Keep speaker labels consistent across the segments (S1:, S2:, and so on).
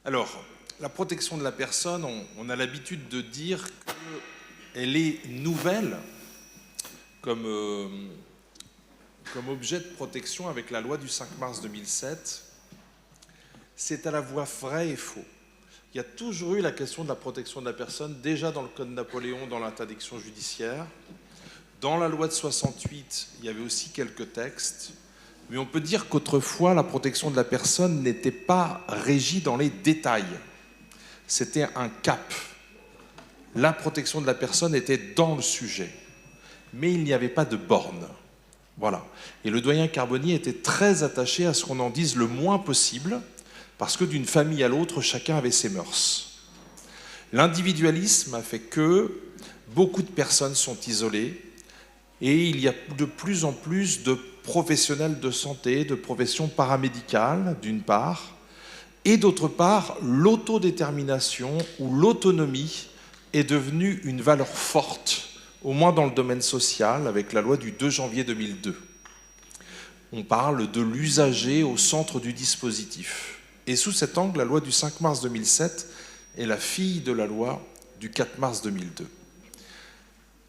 S1: Alors, la protection de la personne, on a l'habitude de dire qu'elle est nouvelle comme objet de protection avec la loi du 5 mars 2007. C'est à la fois vrai et faux. Il y a toujours eu la question de la protection de la personne, déjà dans le Code Napoléon, dans l'interdiction judiciaire. Dans la loi de 68, il y avait aussi quelques textes. Mais on peut dire qu'autrefois, la protection de la personne n'était pas régie dans les détails. C'était un cap. La protection de la personne était dans le sujet. Mais il n'y avait pas de borne. Voilà. Et le doyen Carbonnier était très attaché à ce qu'on en dise le moins possible, parce que d'une famille à l'autre, chacun avait ses mœurs. L'individualisme a fait que beaucoup de personnes sont isolées, et il y a de plus en plus de professionnels de santé, de professions paramédicales, d'une part, et d'autre part, l'autodétermination ou l'autonomie est devenue une valeur forte, au moins dans le domaine social, avec la loi du 2 janvier 2002. On parle de l'usager au centre du dispositif. Et sous cet angle, la loi du 5 mars 2007 est la fille de la loi du 4 mars 2002.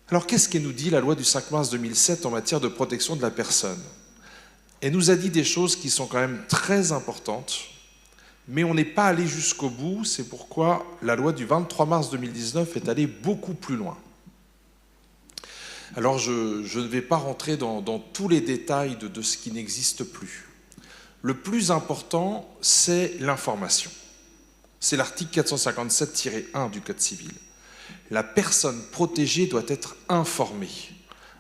S1: Alors qu'est-ce qu'elle nous dit, la loi du 5 mars 2007 en matière de protection de la personne? Elle nous a dit des choses qui sont quand même très importantes, mais on n'est pas allé jusqu'au bout, c'est pourquoi la loi du 23 mars 2019 est allée beaucoup plus loin. Alors je ne vais pas rentrer dans tous les détails de ce qui n'existe plus. Le plus important, c'est l'information. C'est l'article 457-1 du Code civil. La personne protégée doit être informée.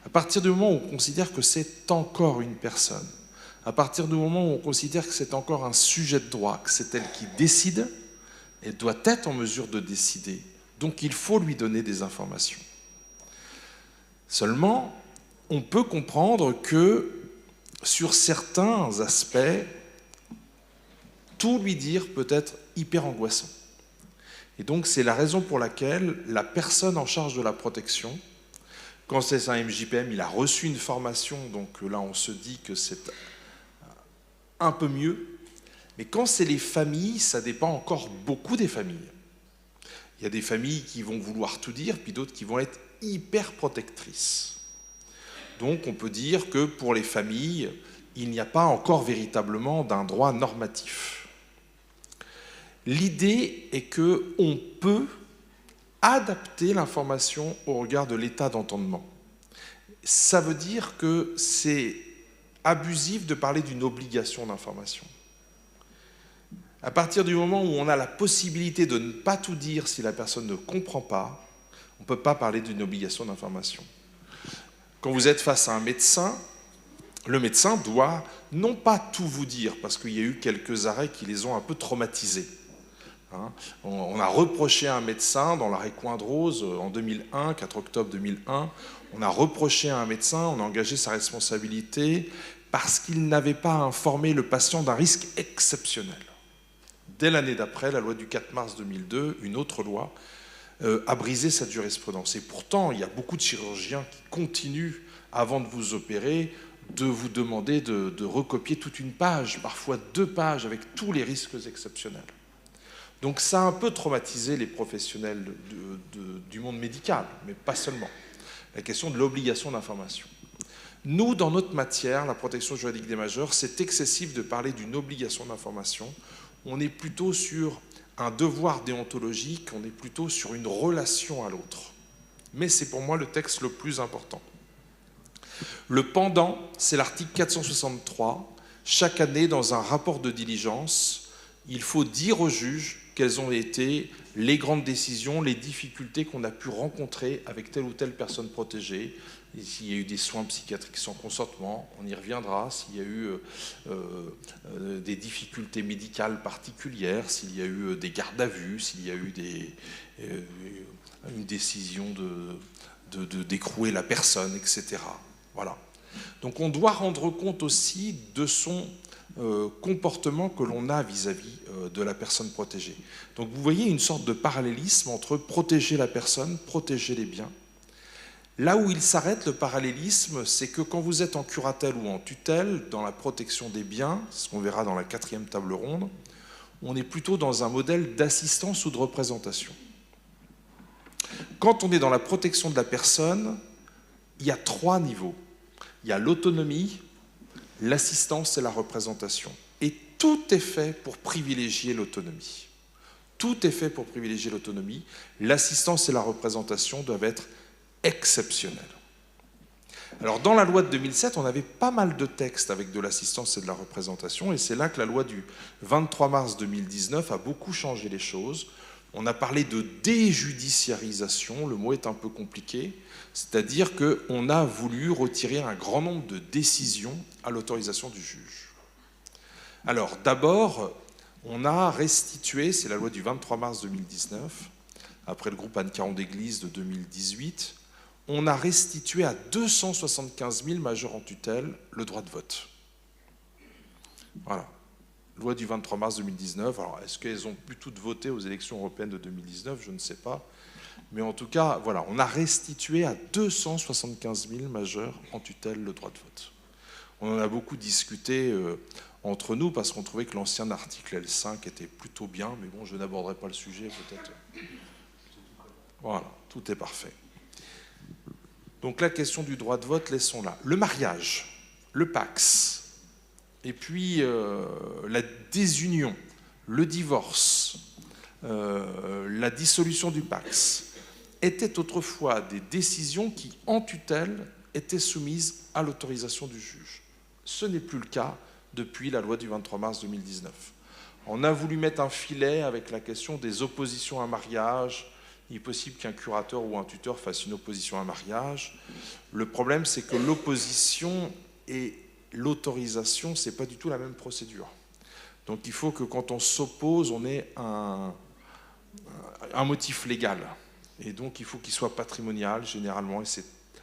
S1: À partir du moment où on considère que c'est encore une personne, à partir du moment où on considère que c'est encore un sujet de droit, que c'est elle qui décide, elle doit être en mesure de décider. Donc il faut lui donner des informations. Seulement, on peut comprendre que sur certains aspects, tout lui dire peut être hyper angoissant. Et donc c'est la raison pour laquelle la personne en charge de la protection, quand c'est un MJPM, il a reçu une formation, donc là on se dit que c'est un peu mieux, mais quand c'est les familles, ça dépend encore beaucoup des familles. Il y a des familles qui vont vouloir tout dire, puis d'autres qui vont être hyper protectrices. Donc on peut dire que pour les familles, il n'y a pas encore véritablement d'un droit normatif. L'idée est qu'on peut adapter l'information au regard de l'état d'entendement. Ça veut dire que c'est abusif de parler d'une obligation d'information. À partir du moment où on a la possibilité de ne pas tout dire si la personne ne comprend pas, on ne peut pas parler d'une obligation d'information. Quand vous êtes face à un médecin, le médecin doit non pas tout vous dire, parce qu'il y a eu quelques arrêts qui les ont un peu traumatisés. On a reproché à un médecin dans l'arrêt Coindrose en 2001, 4 octobre 2001, on a reproché à un médecin, on a engagé sa responsabilité parce qu'il n'avait pas informé le patient d'un risque exceptionnel. Dès l'année d'après, la loi du 4 mars 2002, une autre loi, a brisé cette jurisprudence. Et pourtant, il y a beaucoup de chirurgiens qui continuent, avant de vous opérer, de vous demander de recopier toute une page, parfois 2 pages, avec tous les risques exceptionnels. Donc ça a un peu traumatisé les professionnels du monde médical, mais pas seulement. La question de l'obligation d'information. Nous, dans notre matière, la protection juridique des majeurs, c'est excessif de parler d'une obligation d'information. On est plutôt sur un devoir déontologique, on est plutôt sur une relation à l'autre. Mais c'est pour moi le texte le plus important. Le pendant, c'est l'article 463. Chaque année, dans un rapport de diligence, il faut dire au juge quelles ont été les grandes décisions, les difficultés qu'on a pu rencontrer avec telle ou telle personne protégée. S'il y a eu des soins psychiatriques sans consentement, on y reviendra. S'il y a eu des difficultés médicales particulières, s'il y a eu des gardes à vue, s'il y a eu une décision d'écrouer la personne, etc. Voilà. Donc on doit rendre compte aussi de son comportement que l'on a vis-à-vis de la personne protégée. Donc vous voyez une sorte de parallélisme entre protéger la personne, protéger les biens. Là où il s'arrête, le parallélisme, c'est que quand vous êtes en curatelle ou en tutelle, dans la protection des biens, ce qu'on verra dans la 4e table ronde, on est plutôt dans un modèle d'assistance ou de représentation. Quand on est dans la protection de la personne, il y a 3 niveaux. Il y a l'autonomie, l'assistance et la représentation. Et tout est fait pour privilégier l'autonomie. Tout est fait pour privilégier l'autonomie. L'assistance et la représentation doivent être exceptionnelles. Alors, dans la loi de 2007, on avait pas mal de textes avec de l'assistance et de la représentation, et c'est là que la loi du 23 mars 2019 a beaucoup changé les choses. On a parlé de déjudiciarisation, le mot est un peu compliqué, c'est-à-dire qu'on a voulu retirer un grand nombre de décisions à l'autorisation du juge. Alors, d'abord, on a restitué, c'est la loi du 23 mars 2019, après le groupe Anne-Caron d'Église de 2018, on a restitué à 275 000 majeurs en tutelle le droit de vote. Voilà. Loi du 23 mars 2019. Alors, est-ce qu'elles ont pu toutes voter aux élections européennes de 2019 ? Je ne sais pas. Mais en tout cas, voilà, on a restitué à 275 000 majeurs en tutelle le droit de vote. On en a beaucoup discuté entre nous parce qu'on trouvait que l'ancien article L5 était plutôt bien. Mais bon, je n'aborderai pas le sujet, peut-être. Voilà, tout est parfait. Donc la question du droit de vote, laissons là. Le mariage, le Pacs, et puis la désunion, le divorce, la dissolution du Pacs, étaient autrefois des décisions qui, en tutelle, étaient soumises à l'autorisation du juge. Ce n'est plus le cas depuis la loi du 23 mars 2019. On a voulu mettre un filet avec la question des oppositions à mariage. Il est possible qu'un curateur ou un tuteur fasse une opposition à un mariage. Le problème, c'est que l'opposition et l'autorisation, ce n'est pas du tout la même procédure. Donc il faut que quand on s'oppose, on ait un motif légal. Et donc il faut qu'il soit patrimonial, généralement, et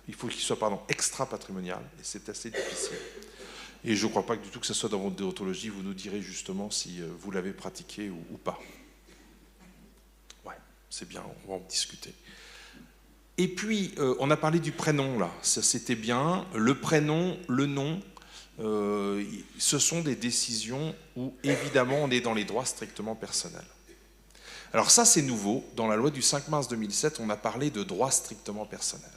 S1: il faut qu'il soit extra-patrimonial, et c'est assez difficile. Et je ne crois pas du tout que ce soit dans votre déontologie, vous nous direz justement si vous l'avez pratiqué ou pas. C'est bien, on va en discuter. Et puis, on a parlé du prénom, là. Ça, c'était bien. Le prénom, le nom, ce sont des décisions où, évidemment, on est dans les droits strictement personnels. Alors ça, c'est nouveau. Dans la loi du 5 mars 2007, on a parlé de droits strictement personnels.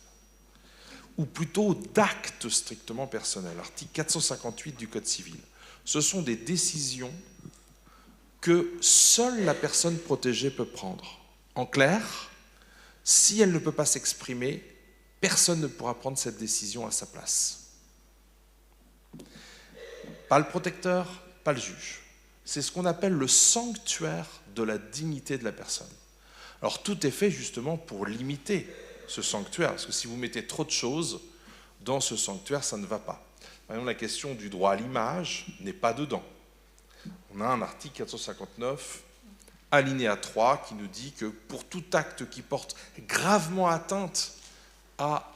S1: Ou plutôt d'actes strictement personnels. Article 458 du Code civil. Ce sont des décisions que seule la personne protégée peut prendre. En clair, si elle ne peut pas s'exprimer, personne ne pourra prendre cette décision à sa place. Pas le protecteur, pas le juge. C'est ce qu'on appelle le sanctuaire de la dignité de la personne. Alors tout est fait justement pour limiter ce sanctuaire, parce que si vous mettez trop de choses dans ce sanctuaire, ça ne va pas. Par exemple, la question du droit à l'image n'est pas dedans. On a un article 459, alinéa 3, qui nous dit que pour tout acte qui porte gravement atteinte à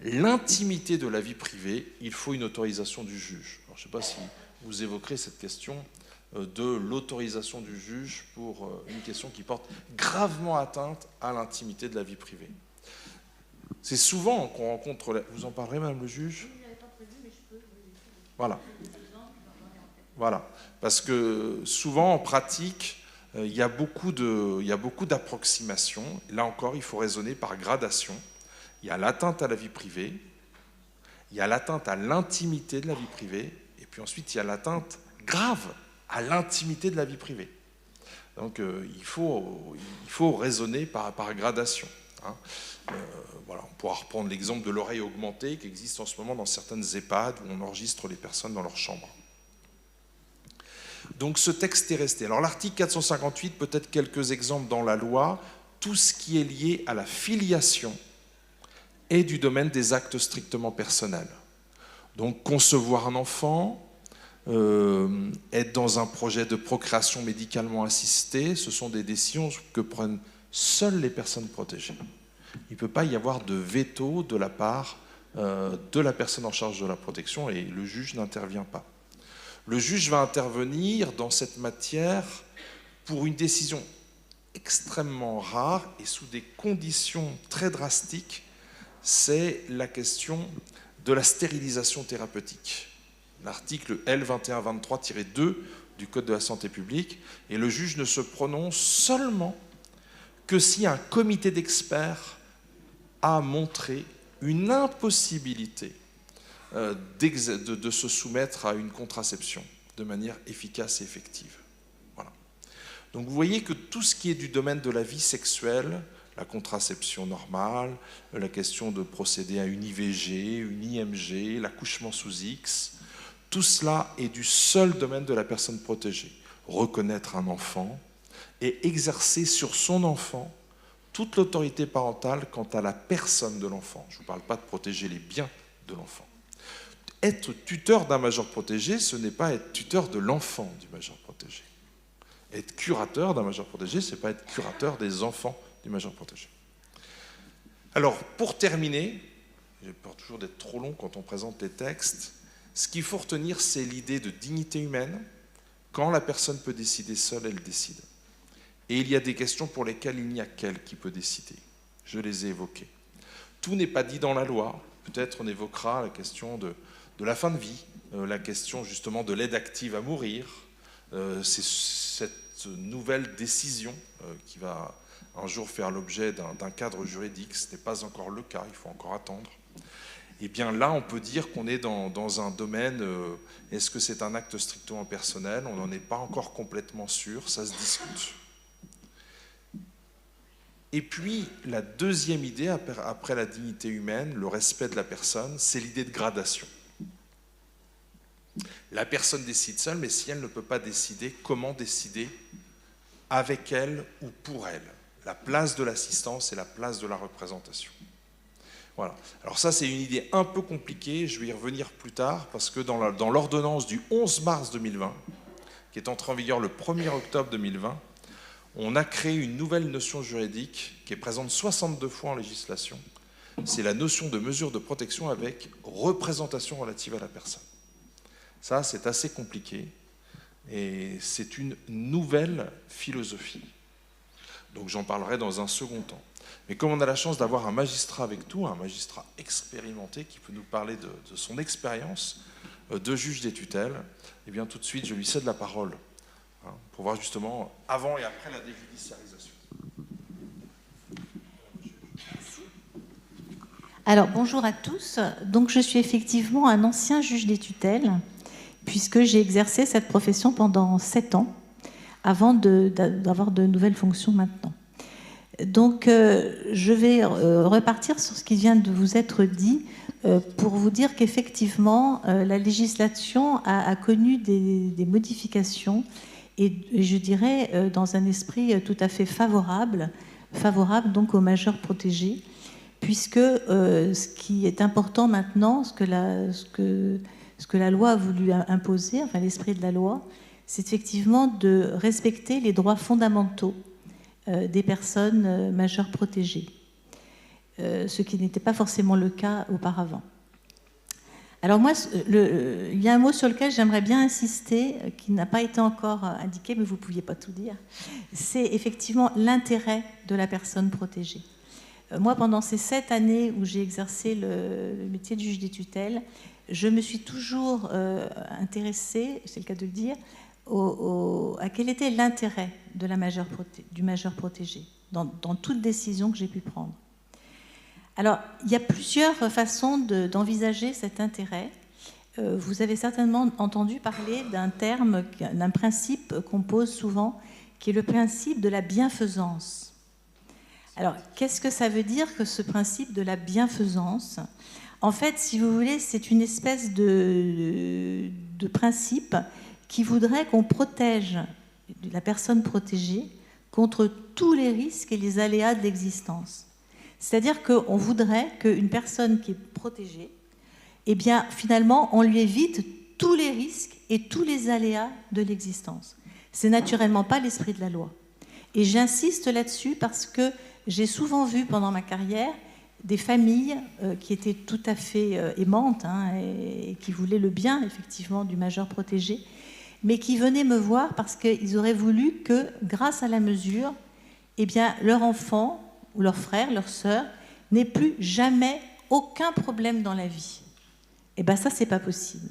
S1: l'intimité de la vie privée, il faut une autorisation du juge. Alors, je ne sais pas si vous évoquerez cette question de l'autorisation du juge pour une question qui porte gravement atteinte à l'intimité de la vie privée. C'est souvent qu'on rencontre... Vous en parlerez, Madame le juge ? Oui, je n'avais pas prévu, mais je peux. Voilà. Voilà. Parce que souvent, en pratique, il y a beaucoup d'approximations. Là encore, il faut raisonner par gradation. Il y a l'atteinte à la vie privée, il y a l'atteinte à l'intimité de la vie privée, et puis ensuite, il y a l'atteinte grave à l'intimité de la vie privée. Donc, il faut raisonner par gradation. Hein. Voilà, on pourra reprendre l'exemple de l'oreille augmentée qui existe en ce moment dans certaines EHPAD où on enregistre les personnes dans leur chambre. Donc ce texte est resté. Alors l'article 458, peut-être quelques exemples dans la loi, tout ce qui est lié à la filiation est du domaine des actes strictement personnels. Donc concevoir un enfant, être dans un projet de procréation médicalement assistée, ce sont des décisions que prennent seules les personnes protégées. Il ne peut pas y avoir de veto de la part de la personne en charge de la protection et le juge n'intervient pas. Le juge va intervenir dans cette matière pour une décision extrêmement rare et sous des conditions très drastiques, c'est la question de la stérilisation thérapeutique. L'article L2123-2 du Code de la santé publique, et le juge ne se prononce seulement que si un comité d'experts a montré une impossibilité de se soumettre à une contraception de manière efficace et effective. Voilà. Donc vous voyez que tout ce qui est du domaine de la vie sexuelle, la contraception normale, la question de procéder à une IVG, une IMG, l'accouchement sous X, tout cela est du seul domaine de la personne protégée. Reconnaître un enfant et exercer sur son enfant toute l'autorité parentale quant à la personne de l'enfant. Je ne vous parle pas de protéger les biens de l'enfant. Être tuteur d'un majeur protégé, ce n'est pas être tuteur de l'enfant du majeur protégé. Être curateur d'un majeur protégé, ce n'est pas être curateur des enfants du majeur protégé. Alors, pour terminer, j'ai peur toujours d'être trop long quand on présente les textes, ce qu'il faut retenir, c'est l'idée de dignité humaine. Quand la personne peut décider seule, elle décide. Et il y a des questions pour lesquelles il n'y a qu'elle qui peut décider. Je les ai évoquées. Tout n'est pas dit dans la loi. Peut-être on évoquera la question de la fin de vie, la question justement de l'aide active à mourir. C'est cette nouvelle décision qui va un jour faire l'objet d'un cadre juridique. Ce n'est pas encore le cas, il faut encore attendre. Et bien là, on peut dire qu'on est dans un domaine, est-ce que c'est un acte strictement personnel? On n'en est pas encore complètement sûr, ça se discute. Et puis, la deuxième idée, après la dignité humaine, le respect de la personne, c'est l'idée de gradation. La personne décide seule, mais si elle ne peut pas décider, comment décider avec elle ou pour elle? La place de l'assistance et la place de la représentation. Voilà. Alors ça, c'est une idée un peu compliquée, je vais y revenir plus tard, parce que dans l'ordonnance du 11 mars 2020, qui est entrée en vigueur le 1er octobre 2020, on a créé une nouvelle notion juridique qui est présente 62 fois en législation. C'est la notion de mesure de protection avec représentation relative à la personne. Ça, c'est assez compliqué et c'est une nouvelle philosophie. Donc j'en parlerai dans un second temps. Mais comme on a la chance d'avoir un magistrat avec nous, un magistrat expérimenté qui peut nous parler de son expérience de juge des tutelles, eh bien tout de suite, je lui cède la parole. Pour voir justement avant et après la déjudiciarisation.
S2: Alors bonjour à tous. Donc je suis effectivement un ancien juge des tutelles, puisque j'ai exercé cette profession pendant 7 ans, avant d'avoir de nouvelles fonctions maintenant. Donc je vais repartir sur ce qui vient de vous être dit pour vous dire qu'effectivement la législation a connu des modifications et je dirais dans un esprit tout à fait favorable donc aux majeurs protégés, puisque ce qui est important maintenant, ce que la loi a voulu imposer, enfin l'esprit de la loi, c'est effectivement de respecter les droits fondamentaux des personnes majeures protégées, ce qui n'était pas forcément le cas auparavant. Alors moi, il y a un mot sur lequel j'aimerais bien insister, qui n'a pas été encore indiqué, mais vous ne pouviez pas tout dire, c'est effectivement l'intérêt de la personne protégée. Moi, pendant ces 7 années où j'ai exercé le métier de juge des tutelles, je me suis toujours intéressée, c'est le cas de le dire, à quel était l'intérêt de du majeur protégé dans toute décision que j'ai pu prendre. Alors, il y a plusieurs façons d'envisager cet intérêt. Vous avez certainement entendu parler d'un terme, d'un principe qu'on pose souvent, qui est le principe de la bienfaisance. Alors, qu'est-ce que ça veut dire que ce principe de la bienfaisance? En fait, si vous voulez, c'est une espèce de principe qui voudrait qu'on protège la personne protégée contre tous les risques et les aléas de l'existence. C'est-à-dire qu'on voudrait qu'une personne qui est protégée, eh bien, finalement, on lui évite tous les risques et tous les aléas de l'existence. C'est naturellement pas l'esprit de la loi. Et j'insiste là-dessus parce que j'ai souvent vu pendant ma carrière des familles qui étaient tout à fait aimantes et qui voulaient le bien, effectivement, du majeur protégé, mais qui venaient me voir parce qu'ils auraient voulu que, grâce à la mesure, eh bien, leur enfant ou leur frère, leur sœur, n'ait plus jamais aucun problème dans la vie. Eh bien ça, c'est pas possible.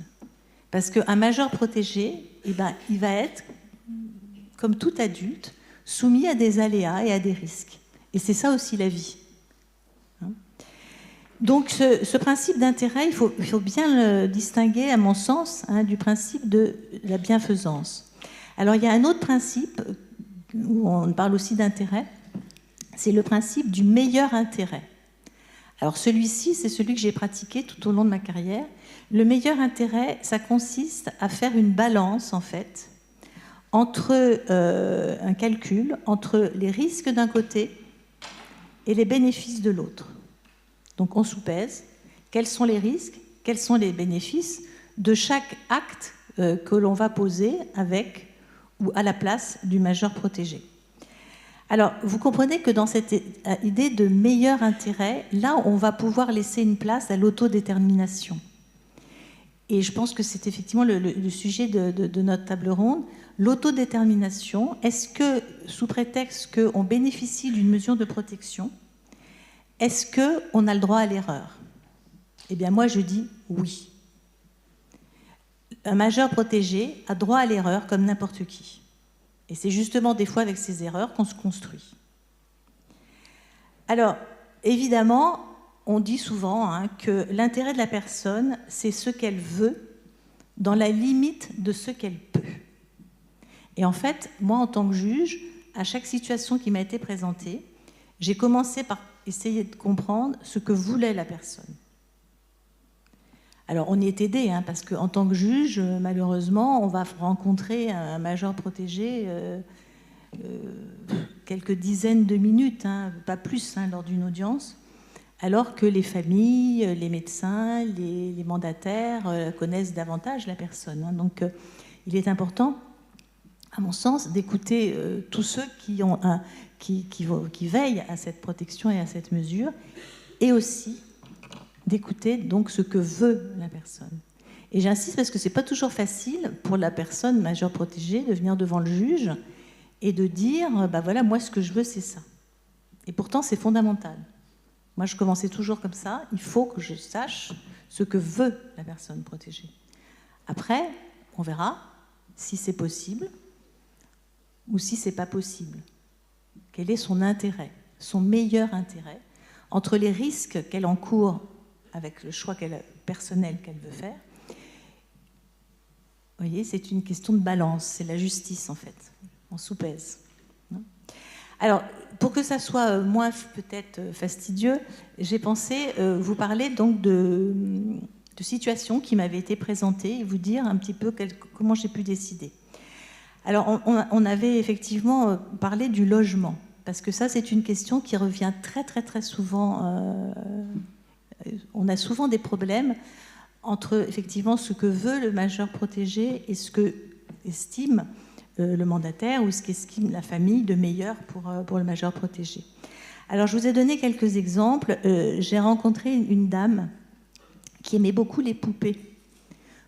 S2: Parce qu'un majeur protégé, eh ben, il va être, comme tout adulte, soumis à des aléas et à des risques. Et c'est ça aussi la vie. Donc ce principe d'intérêt, il faut bien le distinguer, à mon sens, du principe de la bienfaisance. Alors il y a un autre principe, où on parle aussi d'intérêt, c'est le principe du meilleur intérêt. Alors celui-ci, c'est celui que j'ai pratiqué tout au long de ma carrière. Le meilleur intérêt, ça consiste à faire une balance, en fait, entre un calcul entre les risques d'un côté et les bénéfices de l'autre. Donc on soupèse quels sont les risques, quels sont les bénéfices de chaque acte que l'on va poser avec ou à la place du majeur protégé. Alors, vous comprenez que dans cette idée de meilleur intérêt, là, on va pouvoir laisser une place à l'autodétermination. Et je pense que c'est effectivement le sujet de notre table ronde. L'autodétermination, est-ce que, sous prétexte qu'on bénéficie d'une mesure de protection, est-ce qu'on a le droit à l'erreur? Eh bien, moi, je dis oui. Un majeur protégé a droit à l'erreur comme n'importe qui. Et c'est justement des fois avec ces erreurs qu'on se construit. Alors, évidemment, on dit souvent que l'intérêt de la personne, c'est ce qu'elle veut dans la limite de ce qu'elle peut. Et en fait, moi, en tant que juge, à chaque situation qui m'a été présentée, j'ai commencé par essayer de comprendre ce que voulait la personne. Alors, on y est aidé, parce qu'en tant que juge, malheureusement, on va rencontrer un major protégé quelques dizaines de minutes, pas plus, lors d'une audience, alors que les familles, les médecins, les mandataires connaissent davantage la personne. Donc, il est important, à mon sens, d'écouter tous ceux qui veillent à cette protection et à cette mesure, et aussi d'écouter donc ce que veut la personne. Et j'insiste parce que c'est pas toujours facile pour la personne majeure protégée de venir devant le juge et de dire voilà, moi ce que je veux c'est ça. Et pourtant c'est fondamental. Moi je commençais toujours comme ça, il faut que je sache ce que veut la personne protégée. Après, on verra si c'est possible ou si c'est pas possible. Quel est son intérêt, son meilleur intérêt entre les risques qu'elle encourt avec le choix personnel qu'elle veut faire. Vous voyez, c'est une question de balance, c'est la justice en fait, on soupèse. Alors, pour que ça soit moins peut-être fastidieux, j'ai pensé vous parler donc de situations qui m'avaient été présentées et vous dire un petit peu comment j'ai pu décider. Alors, on avait effectivement parlé du logement, parce que ça, c'est une question qui revient très, très, très souvent. On a souvent des problèmes entre effectivement ce que veut le majeur protégé et ce que estime le mandataire ou ce qu'estime la famille de meilleur pour le majeur protégé. Alors je vous ai donné quelques exemples. J'ai rencontré une dame qui aimait beaucoup les poupées.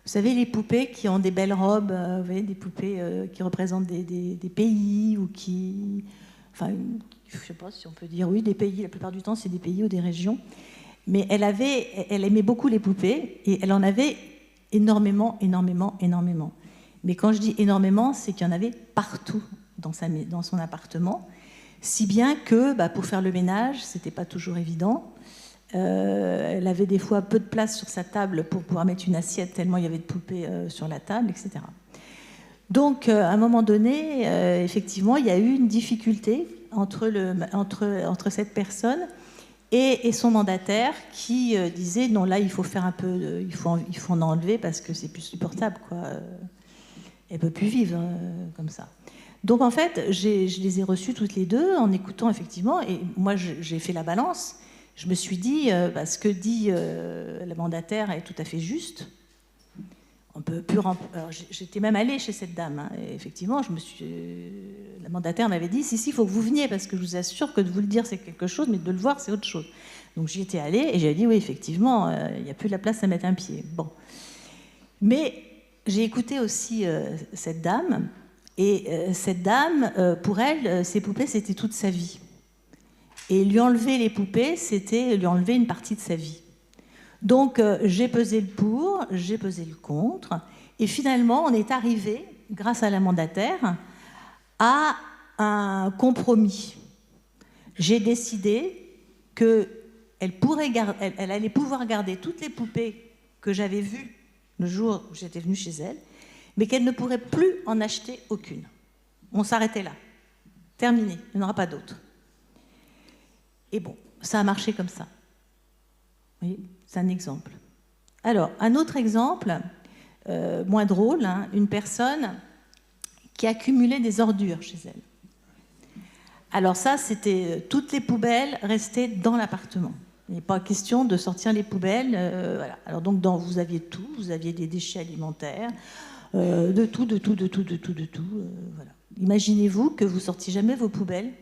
S2: Vous savez, les poupées qui ont des belles robes, vous voyez, des poupées qui représentent des pays ou qui... Enfin, je ne sais pas si on peut dire oui, des pays, la plupart du temps c'est des pays ou des régions. Mais elle aimait beaucoup les poupées et elle en avait énormément. Mais quand je dis énormément, c'est qu'il y en avait partout dans son appartement, si bien que pour faire le ménage, c'était pas toujours évident. Elle avait des fois peu de place sur sa table pour pouvoir mettre une assiette tellement il y avait de poupées sur la table, etc. Donc, à un moment donné, effectivement, il y a eu une difficulté entre cette personne et son mandataire qui disait non, là il faut faire un peu, il faut en enlever parce que c'est plus supportable, quoi. Elle peut plus vivre comme ça. Donc en fait, je les ai reçues toutes les deux en écoutant effectivement, et moi j'ai fait la balance. Je me suis dit, ce que dit la mandataire est tout à fait juste. On peut plus Alors, j'étais même allée chez cette dame. Et effectivement, la mandataire m'avait dit si, il faut que vous veniez, parce que je vous assure que de vous le dire, c'est quelque chose, mais de le voir, c'est autre chose. Donc j'y étais allée et j'avais dit oui, effectivement, il n'y a plus de la place à mettre un pied. Bon. Mais j'ai écouté aussi cette dame, et cette dame, pour elle, ses poupées, c'était toute sa vie. Et lui enlever les poupées, c'était lui enlever une partie de sa vie. Donc, j'ai pesé le pour, j'ai pesé le contre, et finalement, on est arrivé grâce à la mandataire, à un compromis. J'ai décidé qu'elle allait pouvoir garder toutes les poupées que j'avais vues le jour où j'étais venue chez elle, mais qu'elle ne pourrait plus en acheter aucune. On s'arrêtait là. Terminé, il n'y en aura pas d'autres. Et bon, ça a marché comme ça. Vous voyez, c'est un exemple. Alors, un autre exemple, moins drôle, hein, une personne qui accumulait des ordures chez elle. Alors ça, c'était toutes les poubelles restaient dans l'appartement. Il n'est pas question de sortir les poubelles. Voilà. Alors donc, vous aviez tout, vous aviez des déchets alimentaires, de tout. Voilà. Imaginez-vous que vous sortiez jamais vos poubelles,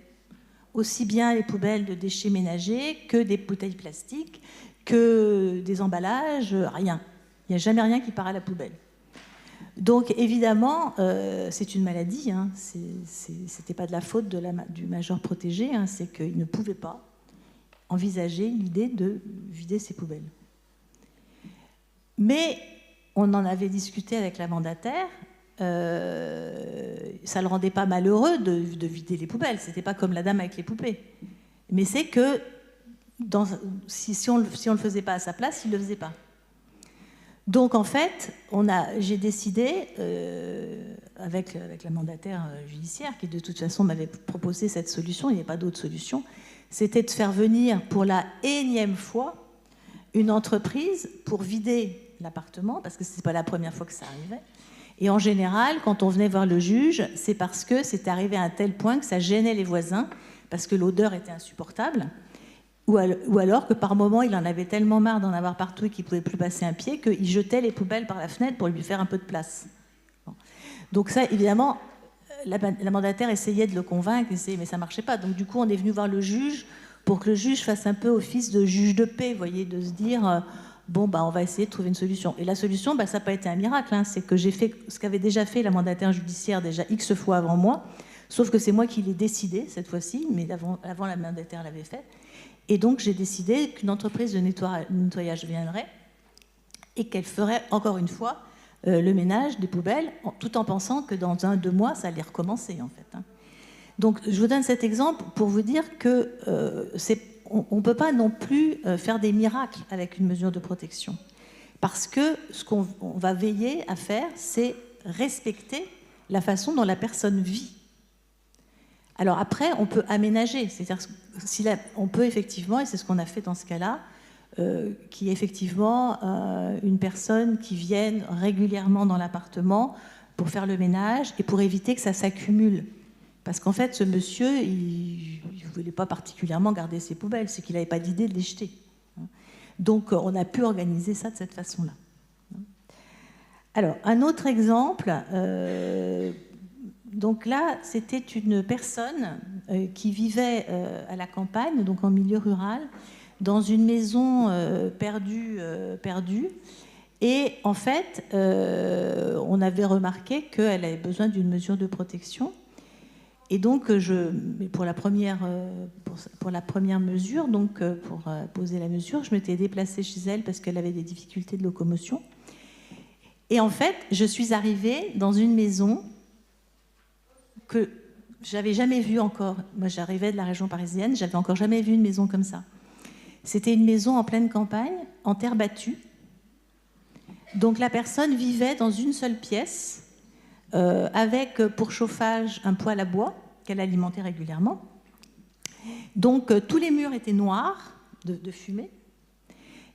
S2: aussi bien les poubelles de déchets ménagers que des bouteilles plastiques, que des emballages, rien. Il n'y a jamais rien qui part à la poubelle. Donc évidemment, c'est une maladie, hein. C'était pas de la faute du major protégé, hein. C'est qu'il ne pouvait pas envisager l'idée de vider ses poubelles. Mais on en avait discuté avec la mandataire, ça ne le rendait pas malheureux de vider les poubelles, c'était pas comme la dame avec les poupées. Mais c'est que si on le faisait pas à sa place, il le faisait pas. Donc en fait, j'ai décidé, avec la mandataire judiciaire, qui de toute façon m'avait proposé cette solution, il n'y avait pas d'autre solution, c'était de faire venir pour la énième fois une entreprise pour vider l'appartement, parce que ce n'est pas la première fois que ça arrivait. Et en général, quand on venait voir le juge, c'est parce que c'était arrivé à un tel point que ça gênait les voisins, parce que l'odeur était insupportable. Ou alors que par moment, il en avait tellement marre d'en avoir partout et qu'il ne pouvait plus passer un pied qu'il jetait les poubelles par la fenêtre pour lui faire un peu de place. Bon. Donc ça, évidemment, la mandataire essayait de le convaincre, mais ça ne marchait pas. Donc du coup, on est venu voir le juge pour que le juge fasse un peu office de juge de paix, vous voyez, de se dire, on va essayer de trouver une solution. Et la solution, ça n'a pas été un miracle, hein, c'est que j'ai fait ce qu'avait déjà fait la mandataire judiciaire déjà X fois avant moi, sauf que c'est moi qui l'ai décidé cette fois-ci, mais avant la mandataire l'avait fait. Et donc, j'ai décidé qu'une entreprise de nettoyage viendrait et qu'elle ferait, encore une fois, le ménage des poubelles, tout en pensant que dans 1-2 mois, ça allait recommencer, en fait. Hein. Donc, je vous donne cet exemple pour vous dire qu'on ne peut pas non plus faire des miracles avec une mesure de protection. Parce que ce qu'on va veiller à faire, c'est respecter la façon dont la personne vit. Alors après, on peut aménager, c'est-à-dire on peut effectivement, et c'est ce qu'on a fait dans ce cas-là, qu'il y ait effectivement une personne qui vienne régulièrement dans l'appartement pour faire le ménage et pour éviter que ça s'accumule. Parce qu'en fait, ce monsieur, il ne voulait pas particulièrement garder ses poubelles, c'est qu'il n'avait pas d'idée de les jeter. Donc on a pu organiser ça de cette façon-là. Alors, un autre exemple... Donc là, c'était une personne qui vivait à la campagne, donc en milieu rural, dans une maison perdue. Et en fait, on avait remarqué qu'elle avait besoin d'une mesure de protection. Et donc, pour la première mesure, donc pour poser la mesure, je m'étais déplacée chez elle parce qu'elle avait des difficultés de locomotion. Et en fait, je suis arrivée dans une maison que j'avais jamais vue encore. Moi, j'arrivais de la région parisienne, j'avais encore jamais vu une maison comme ça. C'était une maison en pleine campagne, en terre battue. Donc la personne vivait dans une seule pièce, avec pour chauffage un poêle à bois qu'elle alimentait régulièrement. Donc tous les murs étaient noirs de fumée.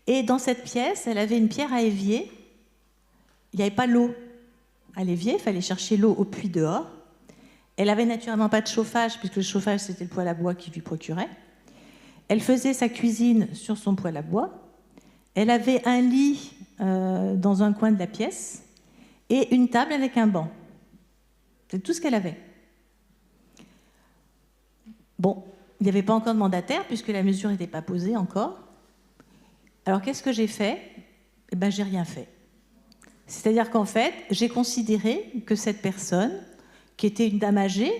S2: Et dans cette pièce, elle avait une pierre à évier. Il n'y avait pas l'eau à l'évier, il fallait chercher l'eau au puits dehors. Elle n'avait naturellement pas de chauffage, puisque le chauffage, c'était le poêle à bois qui lui procurait. Elle faisait sa cuisine sur son poêle à bois. Elle avait un lit dans un coin de la pièce et une table avec un banc. C'est tout ce qu'elle avait. Bon, il n'y avait pas encore de mandataire, puisque la mesure n'était pas posée encore. Alors, qu'est-ce que j'ai fait ? Eh bien, j'ai rien fait. C'est-à-dire qu'en fait, j'ai considéré que cette personne, qui était une dame âgée,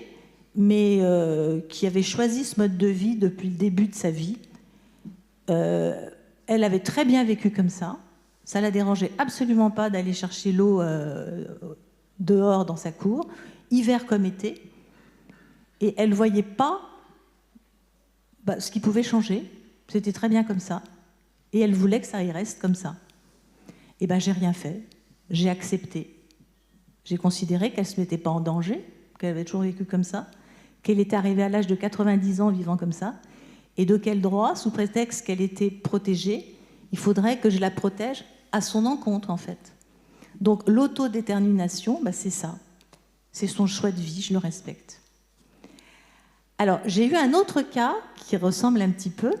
S2: mais qui avait choisi ce mode de vie depuis le début de sa vie. Elle avait très bien vécu comme ça. Ça ne la dérangeait absolument pas d'aller chercher l'eau dehors dans sa cour, hiver comme été, et elle ne voyait pas ce qui pouvait changer. C'était très bien comme ça. Et elle voulait que ça y reste comme ça. Et j'ai rien fait. J'ai accepté. J'ai considéré qu'elle ne se mettait pas en danger, qu'elle avait toujours vécu comme ça, qu'elle était arrivée à l'âge de 90 ans vivant comme ça, et de quel droit, sous prétexte qu'elle était protégée, il faudrait que je la protège à son encontre, en fait. Donc l'autodétermination, c'est ça. C'est son choix de vie, je le respecte. Alors, j'ai eu un autre cas qui ressemble un petit peu,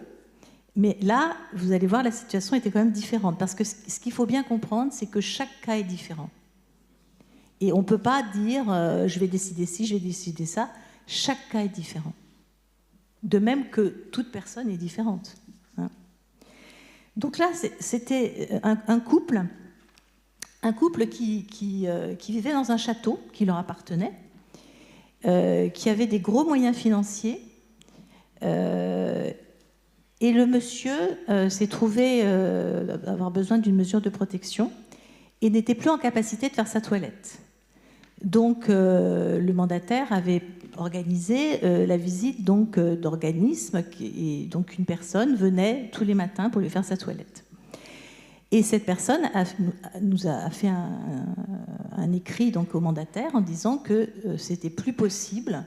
S2: mais là, vous allez voir, la situation était quand même différente, parce que ce qu'il faut bien comprendre, c'est que chaque cas est différent. Et on ne peut pas dire je vais décider ci, je vais décider ça. Chaque cas est différent. De même que toute personne est différente. Hein. Donc là, c'était un couple qui vivait dans un château qui leur appartenait, qui avait des gros moyens financiers. Et le monsieur s'est trouvé avoir besoin d'une mesure de protection et n'était plus en capacité de faire sa toilette. Donc, le mandataire avait organisé la visite d'organismes, et donc une personne venait tous les matins pour lui faire sa toilette. Et cette personne nous a fait un écrit donc, au mandataire en disant que c'était plus possible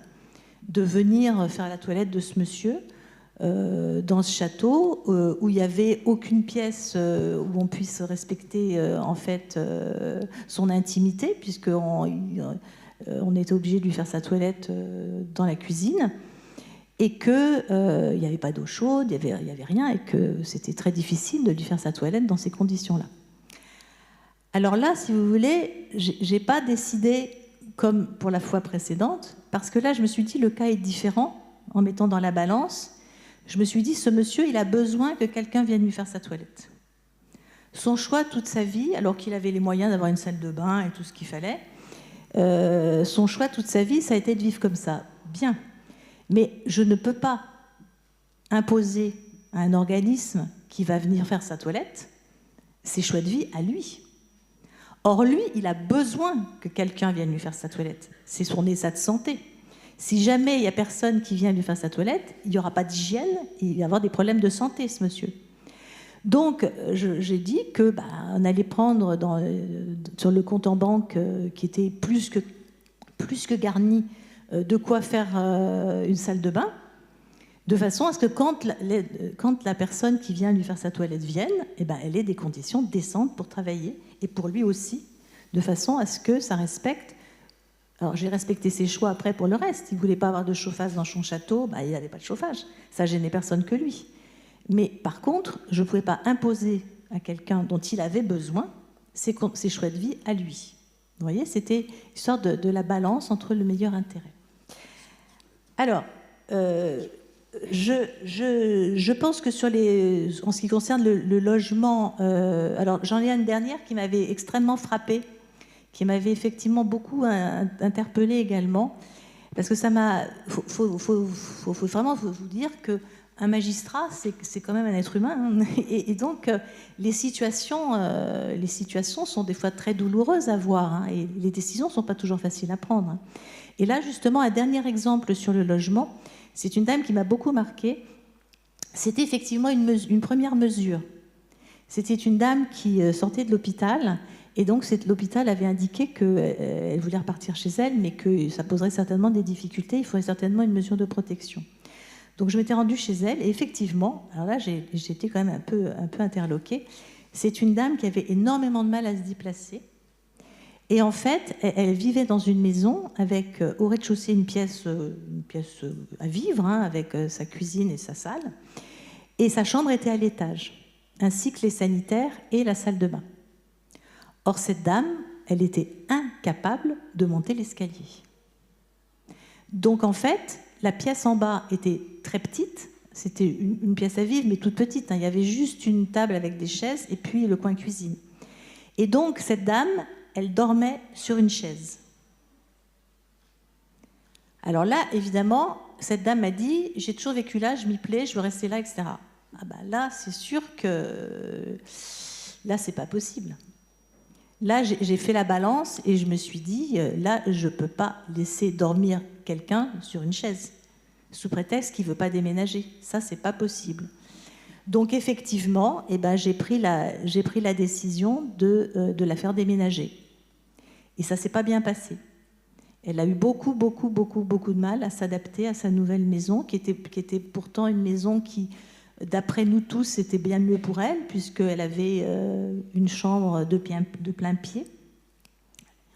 S2: de venir faire la toilette de ce monsieur dans ce château où il n'y avait aucune pièce où on puisse respecter en fait son intimité, puisqu'on était obligé de lui faire sa toilette dans la cuisine, et qu'il n'y avait pas d'eau chaude, il n'y avait rien, et que c'était très difficile de lui faire sa toilette dans ces conditions-là. Alors là, si vous voulez, je n'ai pas décidé comme pour la fois précédente, parce que là, je me suis dit, le cas est différent, en mettant dans la balance. Je me suis dit, ce monsieur, il a besoin que quelqu'un vienne lui faire sa toilette. Son choix toute sa vie, alors qu'il avait les moyens d'avoir une salle de bain et tout ce qu'il fallait, son choix toute sa vie, ça a été de vivre comme ça. Bien. Mais je ne peux pas imposer à un organisme qui va venir faire sa toilette ses choix de vie à lui. Or, lui, il a besoin que quelqu'un vienne lui faire sa toilette. C'est son état de santé. Si jamais il n'y a personne qui vient lui faire sa toilette, il n'y aura pas d'hygiène, il va avoir des problèmes de santé, ce monsieur. Donc, j'ai dit que on allait prendre sur le compte en banque qui était plus que garni de quoi faire une salle de bain, de façon à ce que quand la personne qui vient lui faire sa toilette vienne, elle ait des conditions décentes pour travailler, et pour lui aussi, de façon à ce que ça respecte. Alors j'ai respecté ses choix après pour le reste. Il ne voulait pas avoir de chauffage dans son château, il n'y avait pas de chauffage. Ça gênait personne que lui. Mais par contre, je ne pouvais pas imposer à quelqu'un dont il avait besoin ses choix de vie à lui. Vous voyez, c'était histoire de la balance entre le meilleur intérêt. Alors, je pense que en ce qui concerne le logement, alors j'en ai une dernière qui m'avait extrêmement frappée, qui m'avait effectivement beaucoup interpellée également, parce que ça m'a... faut vraiment vous dire qu'un magistrat, c'est quand même un être humain, hein, et donc les situations sont des fois très douloureuses à voir, hein, et les décisions ne sont pas toujours faciles à prendre. Hein. Et là, justement, un dernier exemple sur le logement, c'est une dame qui m'a beaucoup marquée. C'était effectivement une première mesure. C'était une dame qui sortait de l'hôpital, et donc l'hôpital avait indiqué qu'elle voulait repartir chez elle, mais que ça poserait certainement des difficultés, il faudrait certainement une mesure de protection. Donc je m'étais rendue chez elle, et effectivement, alors là j'étais quand même un peu interloquée, c'est une dame qui avait énormément de mal à se déplacer, et en fait, elle vivait dans une maison avec au rez-de-chaussée une pièce à vivre, hein, avec sa cuisine et sa salle, et sa chambre était à l'étage, ainsi que les sanitaires et la salle de bain. Or, cette dame, elle était incapable de monter l'escalier. Donc, en fait, la pièce en bas était très petite. C'était une pièce à vivre, mais toute petite. Hein. Il y avait juste une table avec des chaises et puis le coin cuisine. Et donc, cette dame, elle dormait sur une chaise. Alors là, évidemment, cette dame m'a dit « J'ai toujours vécu là, je m'y plais, je veux rester là, etc. » Ah ben là, c'est sûr que là, c'est pas possible. Là, j'ai fait la balance et je me suis dit, là, je ne peux pas laisser dormir quelqu'un sur une chaise, sous prétexte qu'il ne veut pas déménager. Ça, ce n'est pas possible. Donc, effectivement, j'ai pris la décision de la faire déménager. Et ça ne s'est pas bien passé. Elle a eu beaucoup de mal à s'adapter à sa nouvelle maison, qui était pourtant une maison qui, d'après nous tous, était bien mieux pour elle, puisqu'elle avait une chambre de plein pied.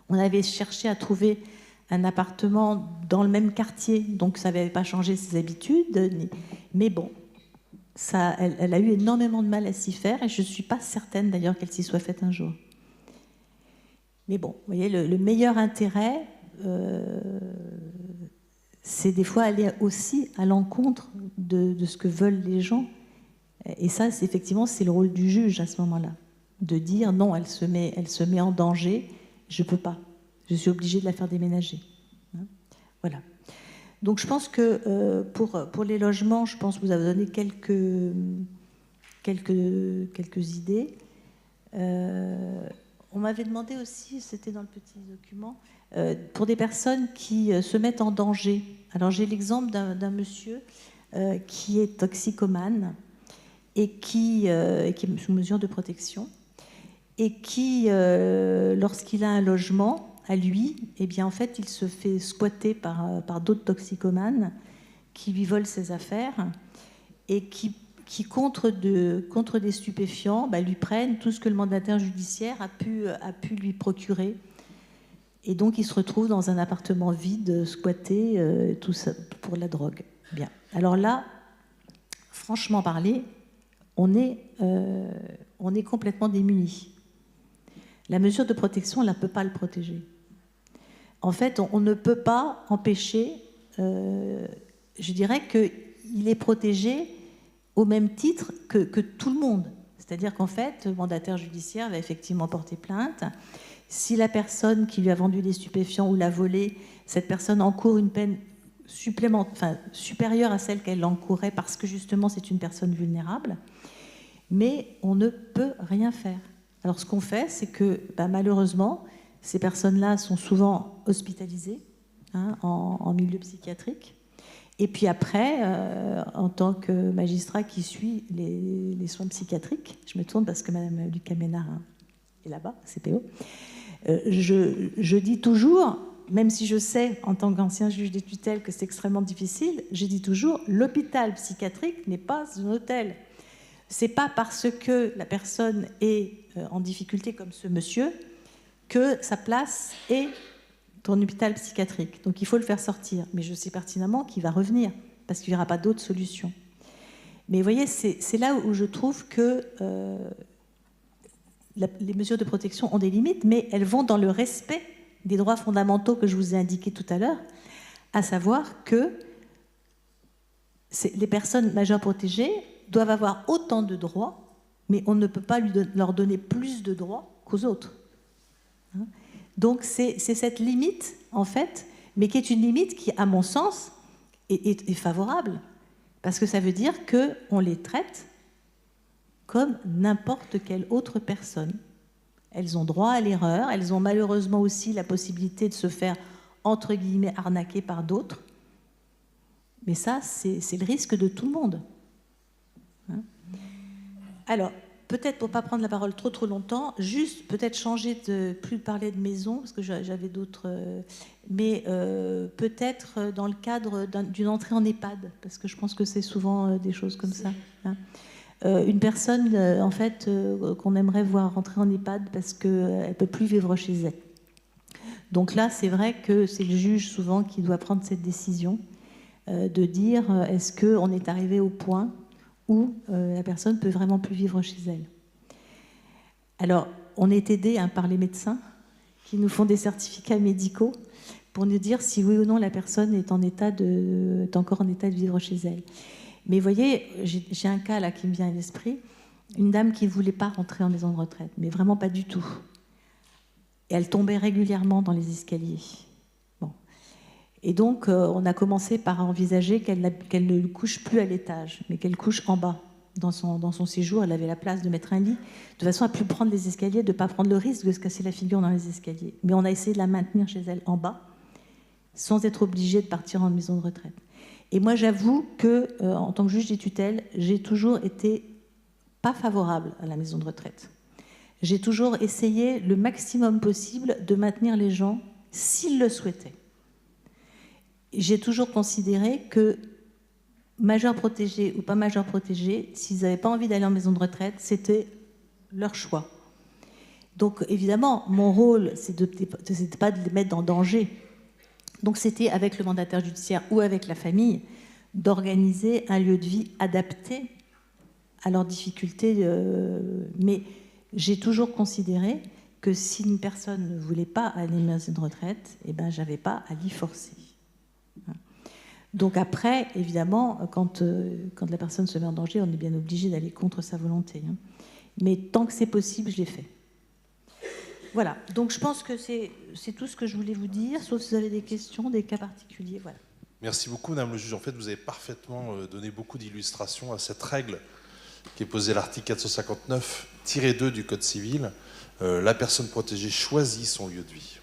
S2: On avait cherché à trouver un appartement dans le même quartier, donc ça n'avait pas changé ses habitudes. Mais bon, elle a eu énormément de mal à s'y faire, et je ne suis pas certaine d'ailleurs qu'elle s'y soit faite un jour. Mais bon, vous voyez, le meilleur intérêt, c'est des fois aller aussi à l'encontre de ce que veulent les gens. Et ça, effectivement, c'est le rôle du juge à ce moment-là, de dire non, elle se met en danger, je ne peux pas, je suis obligée de la faire déménager. Voilà. Donc je pense que pour les logements, je pense que vous avez donné quelques idées. On m'avait demandé aussi, c'était dans le petit document, pour des personnes qui se mettent en danger. Alors j'ai l'exemple d'un monsieur qui est toxicomane et qui est sous mesure de protection et qui, lorsqu'il a un logement à lui, eh bien en fait il se fait squatter par d'autres toxicomanes qui lui volent ses affaires et qui contre des stupéfiants, lui prennent tout ce que le mandataire judiciaire a pu lui procurer. Et donc, il se retrouve dans un appartement vide, squatté, tout ça pour la drogue. Bien. Alors là, franchement parler, on est complètement démunis. La mesure de protection, elle ne peut pas le protéger. En fait, on ne peut pas empêcher, je dirais qu'il est protégé au même titre que tout le monde. C'est-à-dire qu'en fait, le mandataire judiciaire va effectivement porter plainte. Si la personne qui lui a vendu des stupéfiants ou l'a volé, cette personne encourt une peine supérieure à celle qu'elle encourait parce que justement c'est une personne vulnérable, mais on ne peut rien faire. Alors ce qu'on fait, c'est que malheureusement, ces personnes-là sont souvent hospitalisées en milieu psychiatrique. Et puis après, en tant que magistrat qui suit les soins psychiatriques, je me tourne parce que Mme Lucas Ménard est là-bas, CPO, je dis toujours, même si je sais en tant qu'ancien juge des tutelles que c'est extrêmement difficile, je dis toujours, l'hôpital psychiatrique n'est pas un hôtel. C'est pas parce que la personne est en difficulté comme ce monsieur que sa place est dans un hôpital psychiatrique. Donc il faut le faire sortir. Mais je sais pertinemment qu'il va revenir, parce qu'il n'y aura pas d'autre solution. Mais vous voyez, c'est là où je trouve que les mesures de protection ont des limites, mais elles vont dans le respect des droits fondamentaux que je vous ai indiqués tout à l'heure, à savoir que les personnes majeures protégées doivent avoir autant de droits, mais on ne peut pas leur donner plus de droits qu'aux autres. Donc c'est cette limite, en fait, mais qui est une limite qui, à mon sens, est favorable, parce que ça veut dire qu'on les traite comme n'importe quelle autre personne. Elles ont droit à l'erreur, elles ont malheureusement aussi la possibilité de se faire, entre guillemets, arnaquer par d'autres, mais ça, c'est le risque de tout le monde. Alors, peut-être pour ne pas prendre la parole trop longtemps, juste peut-être changer de plus parler de maison, parce que j'avais d'autres, mais peut-être dans le cadre d'une entrée en EHPAD, parce que je pense que c'est souvent des choses comme ça. Une personne, en fait, qu'on aimerait voir rentrer en EHPAD parce qu'elle ne peut plus vivre chez elle. Donc là, c'est vrai que c'est le juge souvent qui doit prendre cette décision de dire est-ce qu'on est arrivé au point où la personne peut vraiment plus vivre chez elle. Alors, on est aidé par les médecins qui nous font des certificats médicaux pour nous dire si oui ou non la personne est encore en état de vivre chez elle. Mais vous voyez, j'ai un cas là qui me vient à l'esprit, une dame qui ne voulait pas rentrer en maison de retraite, mais vraiment pas du tout. Et elle tombait régulièrement dans les escaliers. Bon. Et donc, on a commencé par envisager qu'elle ne couche plus à l'étage, mais qu'elle couche en bas. Dans son séjour, elle avait la place de mettre un lit, de façon à ne plus prendre les escaliers, de ne pas prendre le risque de se casser la figure dans les escaliers. Mais on a essayé de la maintenir chez elle en bas, sans être obligé de partir en maison de retraite. Et moi, j'avoue que, en tant que juge des tutelles, j'ai toujours été pas favorable à la maison de retraite. J'ai toujours essayé le maximum possible de maintenir les gens s'ils le souhaitaient. J'ai toujours considéré que majeur protégé ou pas majeur protégé, s'ils n'avaient pas envie d'aller en maison de retraite, c'était leur choix. Donc évidemment, mon rôle, c'était pas de les mettre en danger. Donc c'était avec le mandataire judiciaire ou avec la famille d'organiser un lieu de vie adapté à leurs difficultés. Mais j'ai toujours considéré que si une personne ne voulait pas aller en maison de retraite, eh ben, j'avais pas à l'y forcer. Donc après, évidemment, quand la personne se met en danger, on est bien obligé d'aller contre sa volonté. Mais tant que c'est possible, je l'ai fait. Voilà, donc je pense que c'est tout ce que je voulais vous dire, sauf si vous avez des questions, des cas particuliers. Voilà.
S1: Merci beaucoup, Madame le juge. En fait, vous avez parfaitement donné beaucoup d'illustrations à cette règle qui est posée à l'article 459-2 du Code civil. La personne protégée choisit son lieu de vie.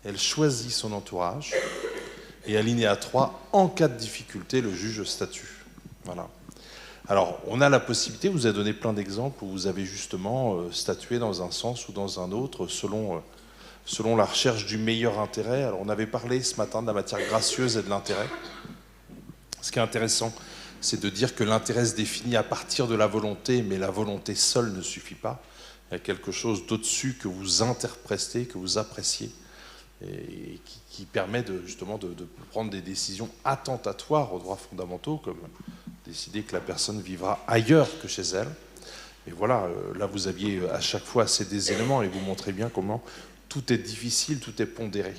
S1: Elle choisit son entourage. Et alinéa 3, en cas de difficulté, le juge statue. Voilà. Alors, on a la possibilité, vous avez donné plein d'exemples où vous avez justement statué dans un sens ou dans un autre selon la recherche du meilleur intérêt. Alors, on avait parlé ce matin de la matière gracieuse et de l'intérêt. Ce qui est intéressant, c'est de dire que l'intérêt se définit à partir de la volonté, mais la volonté seule ne suffit pas. Il y a quelque chose d'au-dessus que vous interprétez, que vous appréciez, et qui permet justement de prendre des décisions attentatoires aux droits fondamentaux, comme décider que la personne vivra ailleurs que chez elle. Et voilà, là vous aviez à chaque fois assez des éléments et vous montrez bien comment tout est difficile, tout est pondéré.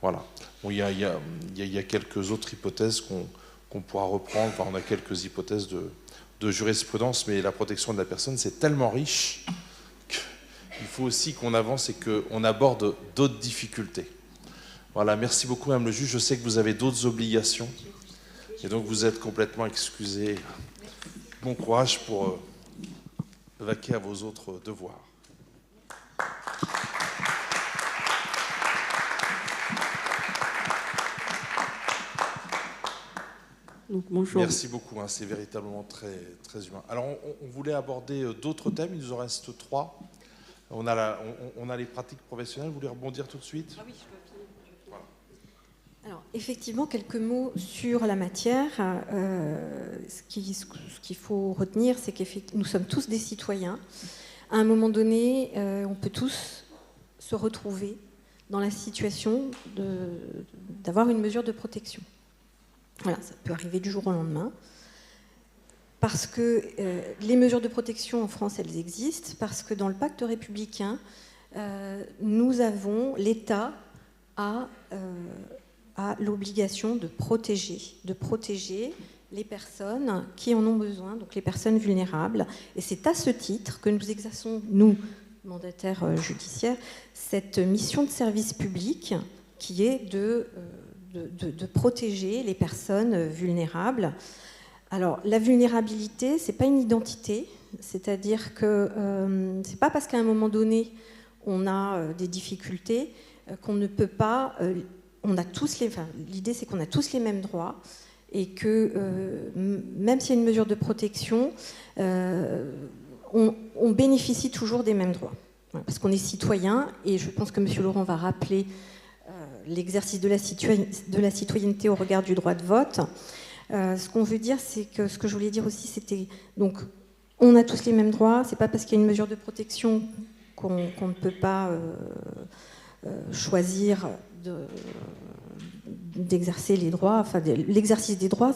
S1: Voilà. Bon, il y a quelques autres hypothèses qu'on pourra reprendre. Enfin, on a quelques hypothèses de jurisprudence, mais la protection de la personne, c'est tellement riche qu'il faut aussi qu'on avance et qu'on aborde d'autres difficultés. Voilà, merci beaucoup, Madame le juge. Je sais que vous avez d'autres obligations et donc vous êtes complètement excusé. Bon courage pour vaquer à vos autres devoirs.
S3: Donc, bonjour.
S1: Merci beaucoup, c'est véritablement très, très humain. Alors, on voulait aborder d'autres thèmes, il nous en reste 3. On a les pratiques professionnelles, vous voulez rebondir tout de suite ?
S3: Ah oui, je peux bien. Voilà. Alors, effectivement, quelques mots sur la matière. Ce qu'il faut retenir, c'est que nous sommes tous des citoyens. À un moment donné, on peut tous se retrouver dans la situation d'avoir une mesure de protection. Voilà, ça peut arriver du jour au lendemain. Parce que les mesures de protection en France, elles existent, parce que dans le pacte républicain, l'État a l'obligation de protéger les personnes qui en ont besoin, donc les personnes vulnérables. Et c'est à ce titre que nous exerçons, nous, mandataires judiciaires, cette mission de service public qui est de protéger les personnes vulnérables. Alors, la vulnérabilité, ce n'est pas une identité, c'est-à-dire que ce n'est pas parce qu'à un moment donné, on a des difficultés qu'on ne peut pas... l'idée, c'est qu'on a tous les mêmes droits et que même s'il y a une mesure de protection, on bénéficie toujours des mêmes droits. Voilà, parce qu'on est citoyen, et je pense que M. Laurent va rappeler l'exercice de la citoyenneté au regard du droit de vote. Ce qu'on veut dire, c'est que ce que je voulais dire aussi, c'était donc on a tous les mêmes droits. C'est pas parce qu'il y a une mesure de protection qu'on ne peut pas choisir d'exercer les droits. Enfin, l'exercice des droits,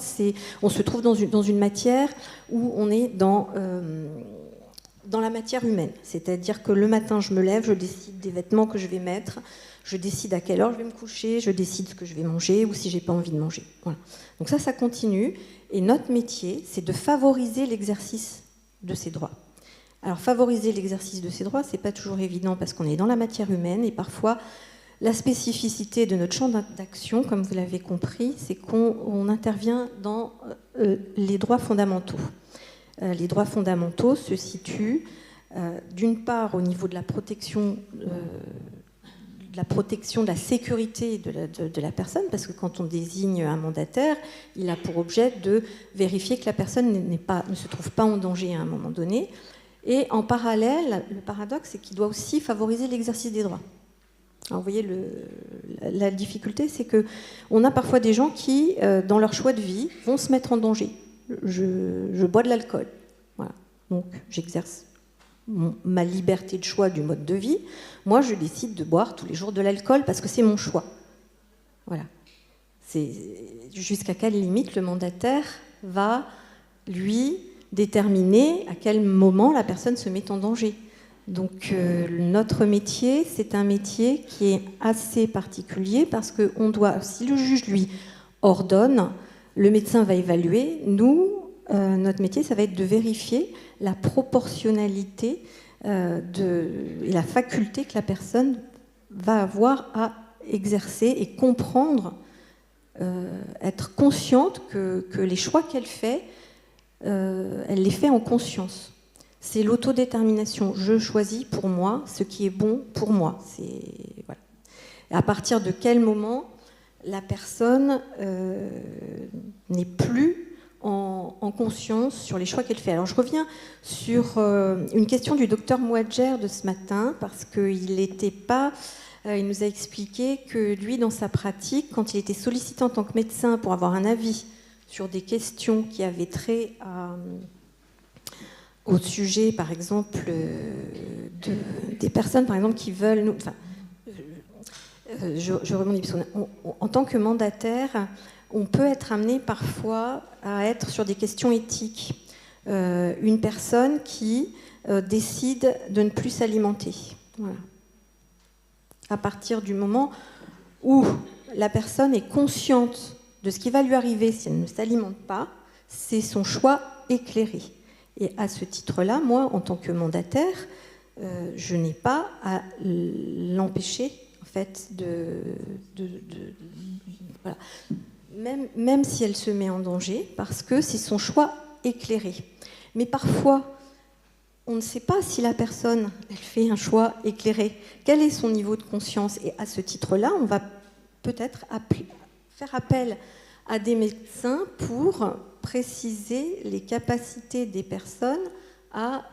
S3: on se trouve dans une matière où on est dans la matière humaine. C'est-à-dire que le matin, je me lève, je décide des vêtements que je vais mettre. Je décide à quelle heure je vais me coucher, je décide ce que je vais manger ou si j'ai pas envie de manger. Voilà. Donc ça continue. Et notre métier, c'est de favoriser l'exercice de ces droits. Alors favoriser l'exercice de ces droits, c'est pas toujours évident parce qu'on est dans la matière humaine et parfois la spécificité de notre champ d'action, comme vous l'avez compris, c'est qu'on intervient dans les droits fondamentaux. les droits fondamentaux se situent d'une part au niveau de la protection de la sécurité de la personne, parce que quand on désigne un mandataire, il a pour objet de vérifier que la personne ne se trouve pas en danger à un moment donné. Et en parallèle, le paradoxe, c'est qu'il doit aussi favoriser l'exercice des droits. Alors, vous voyez, la difficulté, c'est qu'on a parfois des gens qui, dans leur choix de vie, vont se mettre en danger. Je bois de l'alcool. Voilà. Donc, j'exerce ma liberté de choix du mode de vie. Moi, je décide de boire tous les jours de l'alcool parce que c'est mon choix. Voilà. C'est jusqu'à quelle limite le mandataire va, lui, déterminer à quel moment la personne se met en danger. Donc, notre métier, c'est un métier qui est assez particulier parce que si le juge, lui, ordonne, le médecin va évaluer. Nous, notre métier, ça va être de vérifier la proportionnalité et la faculté que la personne va avoir à exercer et comprendre, être consciente que les choix qu'elle fait, elle les fait en conscience. C'est l'autodétermination. Je choisis pour moi ce qui est bon pour moi. Voilà. À partir de quel moment la personne n'est plus en conscience sur les choix qu'elle fait. Alors je reviens sur une question du docteur Mouadjer de ce matin, parce qu'il nous a expliqué que lui, dans sa pratique, quand il était sollicité en tant que médecin pour avoir un avis sur des questions qui avaient trait au sujet, par exemple, des personnes, par exemple, qui veulent... je rebondis, parce en tant que mandataire, on peut être amené parfois à être sur des questions éthiques. Une personne qui décide de ne plus s'alimenter. Voilà. À partir du moment où la personne est consciente de ce qui va lui arriver si elle ne s'alimente pas, c'est son choix éclairé. Et à ce titre-là, moi, en tant que mandataire, je n'ai pas à l'empêcher, en fait, voilà. Même si elle se met en danger, parce que c'est son choix éclairé. Mais parfois, on ne sait pas si la personne, elle fait un choix éclairé. Quel est son niveau de conscience? Et à ce titre-là, on va peut-être faire appel à des médecins pour préciser les capacités des personnes à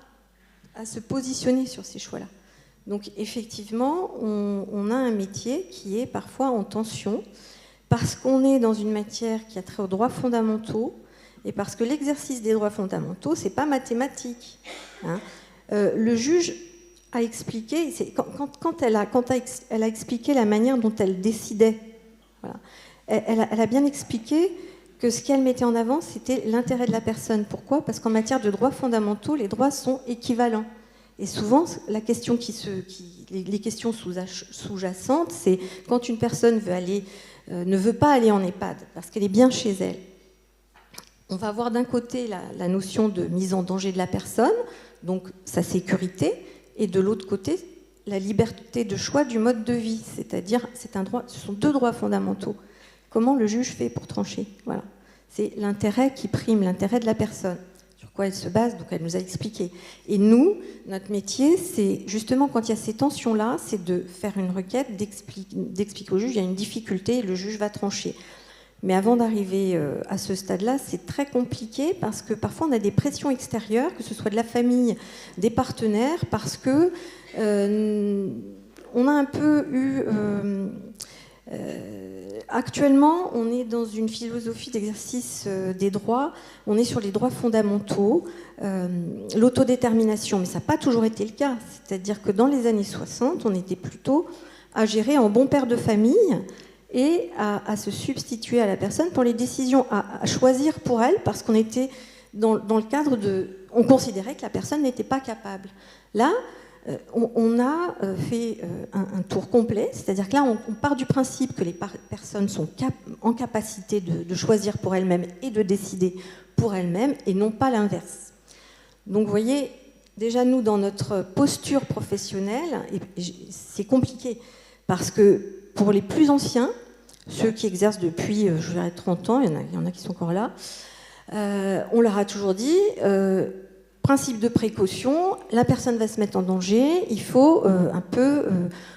S3: se positionner sur ces choix-là. Donc effectivement, on a un métier qui est parfois en tension, parce qu'on est dans une matière qui a trait aux droits fondamentaux, et parce que l'exercice des droits fondamentaux, c'est pas mathématique. Hein. Le juge a expliqué, quand elle a expliqué la manière dont elle décidait, voilà, elle a bien expliqué que ce qu'elle mettait en avant, c'était l'intérêt de la personne. Pourquoi? Parce qu'en matière de droits fondamentaux, les droits sont équivalents. Et souvent, les questions sous-jacentes, c'est quand une personne ne veut pas aller en EHPAD parce qu'elle est bien chez elle. On va avoir d'un côté la notion de mise en danger de la personne, donc sa sécurité, et de l'autre côté, la liberté de choix du mode de vie. C'est-à-dire, ce sont deux droits fondamentaux. Comment le juge fait pour trancher? Voilà. C'est l'intérêt qui prime, l'intérêt de la personne. Sur quoi elle se base, donc elle nous a expliqué. Et nous, notre métier, c'est justement quand il y a ces tensions-là, c'est de faire une requête, d'expliquer au juge, il y a une difficulté, et le juge va trancher. Mais avant d'arriver à ce stade-là, c'est très compliqué parce que parfois on a des pressions extérieures, que ce soit de la famille, des partenaires, parce que on a un peu eu... actuellement, on est dans une philosophie d'exercice des droits, on est sur les droits fondamentaux, l'autodétermination, mais ça n'a pas toujours été le cas. C'est-à-dire que dans les années 60, on était plutôt à gérer en bon père de famille et à se substituer à la personne pour les décisions, à choisir pour elle, parce qu'on était dans le cadre on considérait que la personne n'était pas capable. Là, on a fait un tour complet, c'est-à-dire que là, on part du principe que les personnes sont en capacité de choisir pour elles-mêmes et de décider pour elles-mêmes, et non pas l'inverse. Donc, vous voyez, déjà, nous, dans notre posture professionnelle, c'est compliqué, parce que pour les plus anciens, ceux qui exercent depuis, je dirais, 30 ans, il y en a qui sont encore là, On leur a toujours dit, principe de précaution, la personne va se mettre en danger, il faut un peu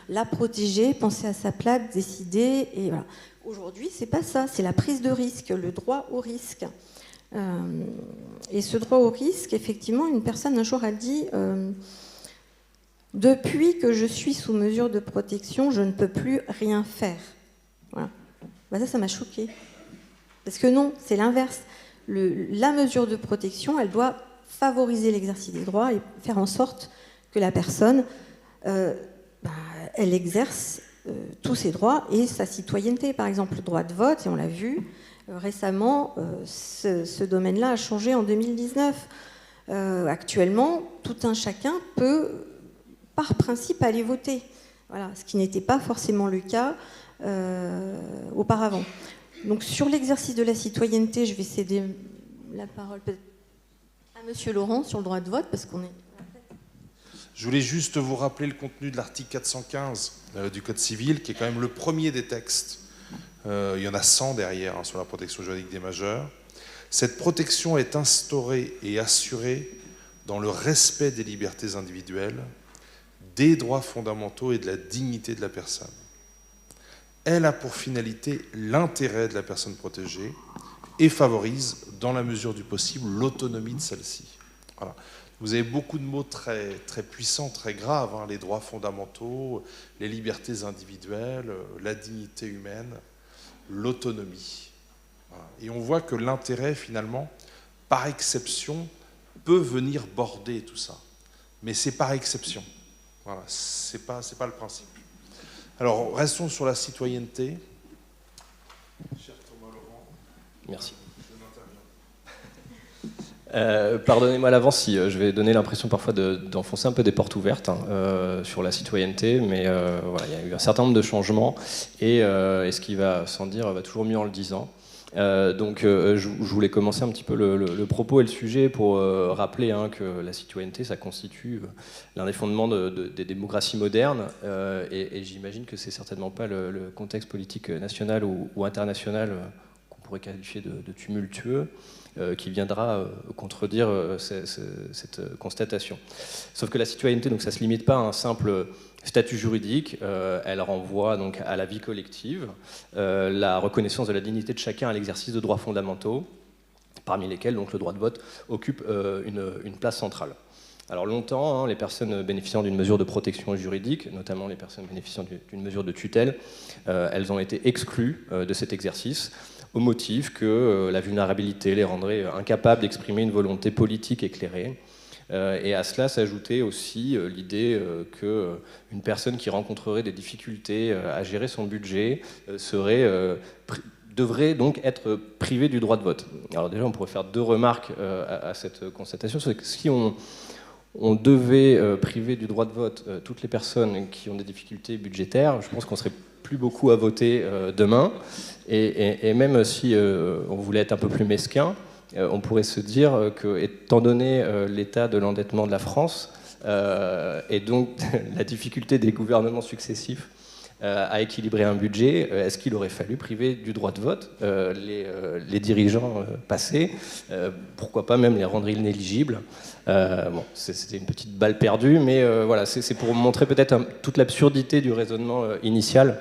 S3: la protéger, penser à sa place, décider. Et voilà. Aujourd'hui, c'est pas ça, c'est la prise de risque, le droit au risque. Et ce droit au risque, effectivement, une personne un jour a dit depuis que je suis sous mesure de protection, je ne peux plus rien faire. Voilà. Ben ça m'a choquée. Parce que non, c'est l'inverse. La mesure de protection, elle doit favoriser l'exercice des droits et faire en sorte que la personne, elle exerce tous ses droits et sa citoyenneté. Par exemple, le droit de vote, et on l'a vu récemment, ce domaine-là a changé en 2019. Actuellement, tout un chacun peut, par principe, aller voter. Voilà, ce qui n'était pas forcément le cas auparavant. Donc sur l'exercice de la citoyenneté, je vais céder la parole peut-être à Monsieur Laurent sur le droit de vote, parce qu'on est...
S1: Je voulais juste vous rappeler le contenu de l'article 415 du Code civil, qui est quand même le premier des textes. Il y en a 100 derrière sur la protection juridique des majeurs. Cette protection est instaurée et assurée dans le respect des libertés individuelles, des droits fondamentaux et de la dignité de la personne. Elle a pour finalité l'intérêt de la personne protégée et favorise, dans la mesure du possible, l'autonomie de celle-ci. Voilà. Vous avez beaucoup de mots très, très puissants, très graves, les droits fondamentaux, les libertés individuelles, la dignité humaine, l'autonomie. Voilà. Et on voit que l'intérêt, finalement, par exception, peut venir border tout ça. Mais c'est par exception. Voilà. C'est pas le principe. Alors, restons sur la citoyenneté. Cher Thomas Laurent.
S4: Merci. Pardonnez-moi à l'avance si je vais donner l'impression parfois d'enfoncer un peu des portes ouvertes sur la citoyenneté, mais voilà, il y a eu un certain nombre de changements et ce qui va sans dire va toujours mieux en le disant. Donc je voulais commencer un petit peu le propos et le sujet pour rappeler que la citoyenneté, ça constitue l'un des fondements des démocraties modernes et j'imagine que c'est certainement pas le contexte politique national ou international qu'on pourrait qualifier de tumultueux qui viendra contredire cette constatation. Sauf que la citoyenneté, donc ça ne se limite pas à un simple statut juridique, elle renvoie donc à la vie collective, la reconnaissance de la dignité de chacun à l'exercice de droits fondamentaux, parmi lesquels donc, le droit de vote occupe une place centrale. Alors longtemps, les personnes bénéficiant d'une mesure de protection juridique, notamment les personnes bénéficiant d'une mesure de tutelle, elles ont été exclues de cet exercice, au motif que la vulnérabilité les rendrait incapables d'exprimer une volonté politique éclairée. Et à cela s'ajoutait aussi l'idée qu'une personne qui rencontrerait des difficultés à gérer son budget devrait donc être privée du droit de vote. Alors déjà, on pourrait faire deux remarques à cette constatation. C'est que si on devait priver du droit de vote toutes les personnes qui ont des difficultés budgétaires, je pense qu'on serait plus beaucoup à voter demain. Et même si on voulait être un peu plus mesquin, on pourrait se dire que, étant donné l'état de l'endettement de la France et donc la difficulté des gouvernements successifs à équilibrer un budget, est-ce qu'il aurait fallu priver du droit de vote les dirigeants passés, pourquoi pas même les rendre inéligibles. Bon, c'était une petite balle perdue, mais voilà, c'est pour montrer peut-être toute l'absurdité du raisonnement initial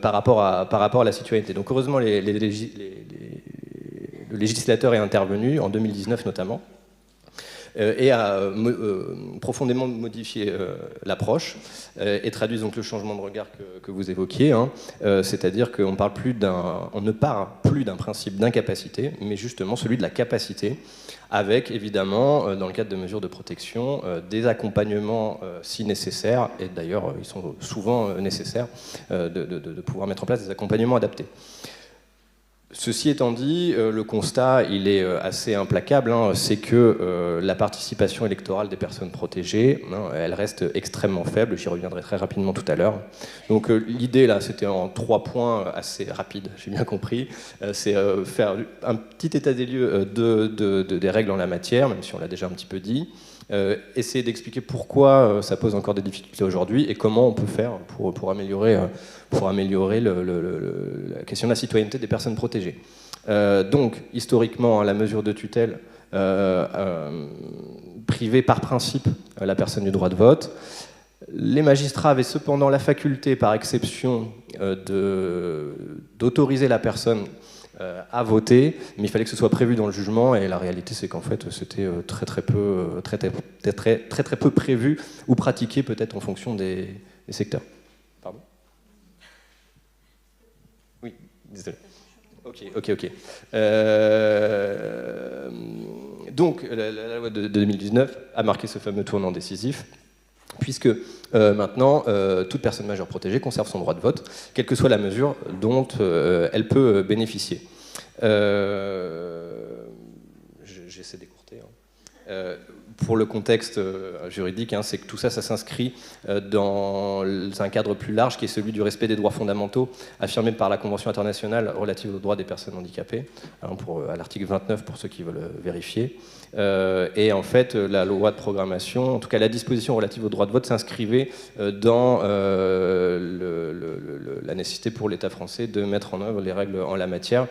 S4: par rapport à la citoyenneté. Donc heureusement, le législateur est intervenu, en 2019 notamment, et a profondément modifié l'approche et traduit donc le changement de regard que vous évoquiez, c'est-à-dire qu'on ne parle plus d'un principe d'incapacité, mais justement celui de la capacité, avec évidemment, dans le cadre de mesures de protection, des accompagnements si nécessaires, et d'ailleurs ils sont souvent nécessaires, de pouvoir mettre en place des accompagnements adaptés. Ceci étant dit, le constat il est assez implacable, c'est que la participation électorale des personnes protégées, elle reste extrêmement faible, j'y reviendrai très rapidement tout à l'heure. Donc l'idée là, c'était en 3 points assez rapides, j'ai bien compris, c'est faire un petit état des lieux des règles en la matière, même si on l'a déjà un petit peu dit, essayer d'expliquer pourquoi ça pose encore des difficultés aujourd'hui et comment on peut faire pour améliorer la question de la citoyenneté des personnes protégées. Donc, historiquement, la mesure de tutelle privait par principe la personne du droit de vote. Les magistrats avaient cependant la faculté, par exception, d'autoriser la personne à voter, mais il fallait que ce soit prévu dans le jugement, et la réalité c'est qu'en fait c'était très peu prévu ou pratiqué peut-être en fonction des secteurs. Pardon ? Oui, désolé. Ok. Donc la loi de 2019 a marqué ce fameux tournant décisif, puisque maintenant, toute personne majeure protégée conserve son droit de vote, quelle que soit la mesure dont elle peut bénéficier. J'essaie d'écourter. Pour le contexte juridique, c'est que tout ça, ça s'inscrit dans un cadre plus large qui est celui du respect des droits fondamentaux affirmés par la Convention internationale relative aux droits des personnes handicapées, à l'article 29 pour ceux qui veulent vérifier. Et en fait, la loi de programmation, en tout cas la disposition relative au droit de vote, s'inscrivait dans la nécessité pour l'État français de mettre en œuvre les règles en la matière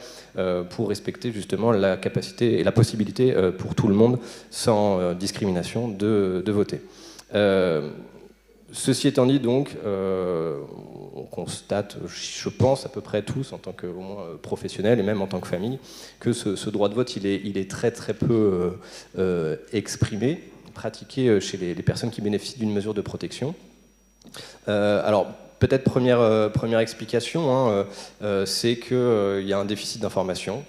S4: pour respecter justement la capacité et la possibilité pour tout le monde, sans discrimination, de voter. Ceci étant dit, donc, on constate, je pense à peu près tous, en tant que au moins professionnels et même en tant que famille, que ce droit de vote, il est très peu exprimé, pratiqué chez les personnes qui bénéficient d'une mesure de protection. Alors, peut-être première explication, c'est qu'il y a un déficit d'information.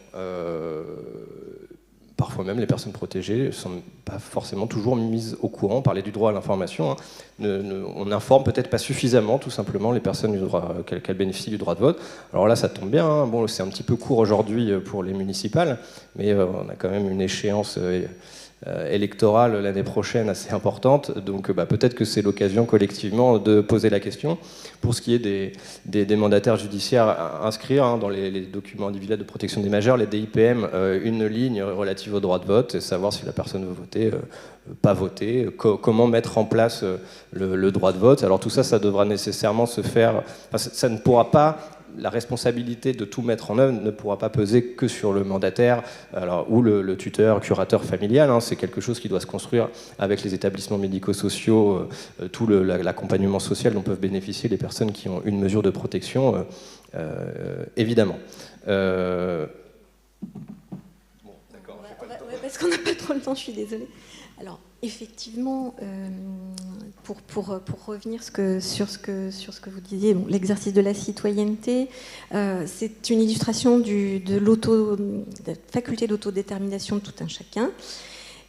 S4: Parfois même, les personnes protégées ne sont pas forcément toujours mises au courant. Parler du droit à l'information, on n'informe peut-être pas suffisamment, tout simplement, les personnes qu'elles bénéficient du droit de vote. Alors là, ça tombe bien. Bon, c'est un petit peu court aujourd'hui pour les municipales, mais on a quand même une échéance électorale l'année prochaine assez importante, donc peut-être que c'est l'occasion collectivement de poser la question. Pour ce qui est des mandataires judiciaires, inscrire dans les documents individuels de protection des majeurs, les DIPM, une ligne relative au droit de vote, et savoir si la personne veut voter, pas voter, comment mettre en place le droit de vote. Alors tout ça, ça devra nécessairement se faire, ça ne pourra pas, la responsabilité de tout mettre en œuvre ne pourra pas peser que sur le mandataire ou le tuteur, curateur familial. C'est quelque chose qui doit se construire avec les établissements médico-sociaux, tout l'accompagnement social dont peuvent bénéficier les personnes qui ont une mesure de protection, évidemment.
S3: Bon, d'accord. Parce qu'on n'a pas trop le temps, je suis désolée. Alors, effectivement, pour revenir sur ce que vous disiez, l'exercice de la citoyenneté, c'est une illustration de la faculté d'autodétermination de tout un chacun.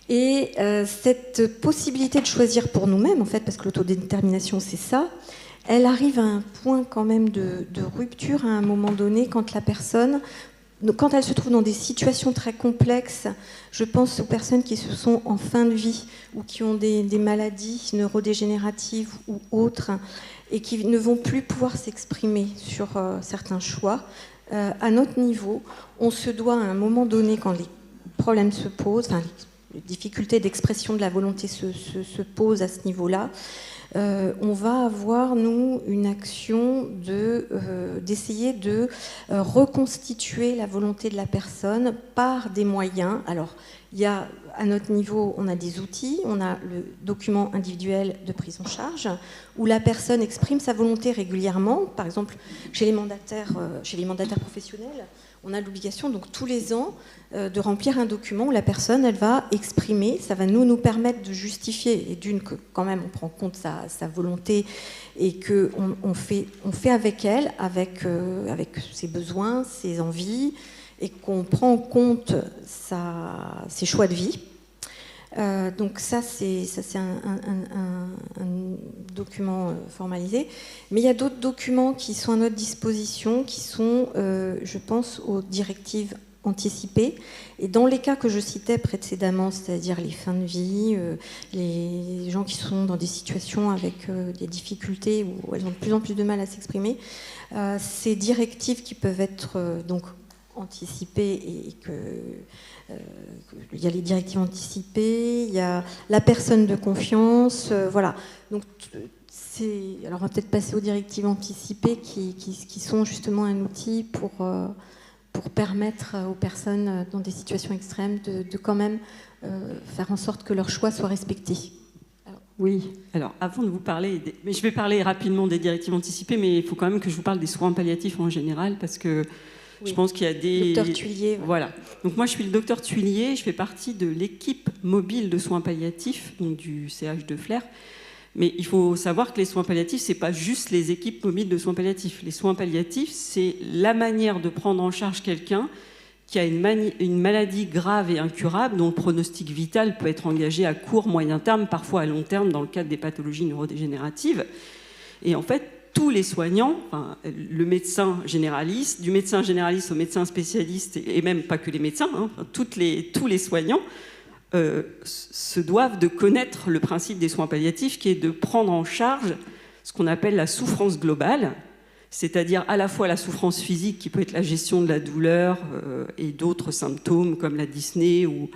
S3: Et cette possibilité de choisir pour nous-mêmes, en fait, parce que l'autodétermination, c'est ça, elle arrive à un point quand même de rupture à un moment donné quand la personne... Quand elles se trouvent dans des situations très complexes, je pense aux personnes qui sont en fin de vie ou qui ont des maladies neurodégénératives ou autres et qui ne vont plus pouvoir s'exprimer sur certains choix. À notre niveau, on se doit à un moment donné, quand les problèmes se posent, les difficultés d'expression de la volonté se posent à ce niveau-là, on va avoir, nous, une action d'essayer de reconstituer la volonté de la personne par des moyens. Alors, il y a, à notre niveau, on a des outils, on a le document individuel de prise en charge, où la personne exprime sa volonté régulièrement. Par exemple, chez les mandataires professionnels, on a l'obligation, donc tous les ans, de remplir un document où la personne, elle va exprimer, ça va nous permettre de justifier, et d'une, que quand même on prend compte sa volonté, et qu'on fait avec elle, avec ses besoins, ses envies, et qu'on prend en compte ses choix de vie. Donc ça c'est un document formalisé. Mais il y a d'autres documents qui sont à notre disposition, qui sont, je pense, aux directives anticipées. Et dans les cas que je citais précédemment, c'est-à-dire les fins de vie, les gens qui sont dans des situations avec des difficultés où elles ont de plus en plus de mal à s'exprimer, ces directives qui peuvent être donc anticipées et que... il y a les directives anticipées, il y a la personne de confiance, voilà. Donc, alors on va peut-être passer aux directives anticipées qui sont justement un outil pour pour permettre aux personnes dans des situations extrêmes de quand même faire en sorte que leur choix soit respecté.
S5: Oui, alors avant de vous parler, mais je vais parler rapidement des directives anticipées, mais il faut quand même que je vous parle des soins palliatifs en général, parce que je pense qu'il y a des...
S3: Docteur Thuillier.
S5: Voilà. Donc moi, je suis le docteur Thuillier, je fais partie de l'équipe mobile de soins palliatifs, donc du CH de Flers. Mais il faut savoir que les soins palliatifs, c'est pas juste les équipes mobiles de soins palliatifs. Les soins palliatifs, c'est la manière de prendre en charge quelqu'un qui a une maladie grave et incurable, dont le pronostic vital peut être engagé à court, moyen terme, parfois à long terme, dans le cadre des pathologies neurodégénératives. Et en fait, tous les soignants, enfin, le médecin généraliste, du médecin généraliste au médecin spécialiste, et même pas que les médecins, hein, tous les soignants, se doivent de connaître le principe des soins palliatifs, qui est de prendre en charge ce qu'on appelle la souffrance globale, c'est-à-dire à la fois la souffrance physique, qui peut être la gestion de la douleur et d'autres symptômes comme la dyspnée ou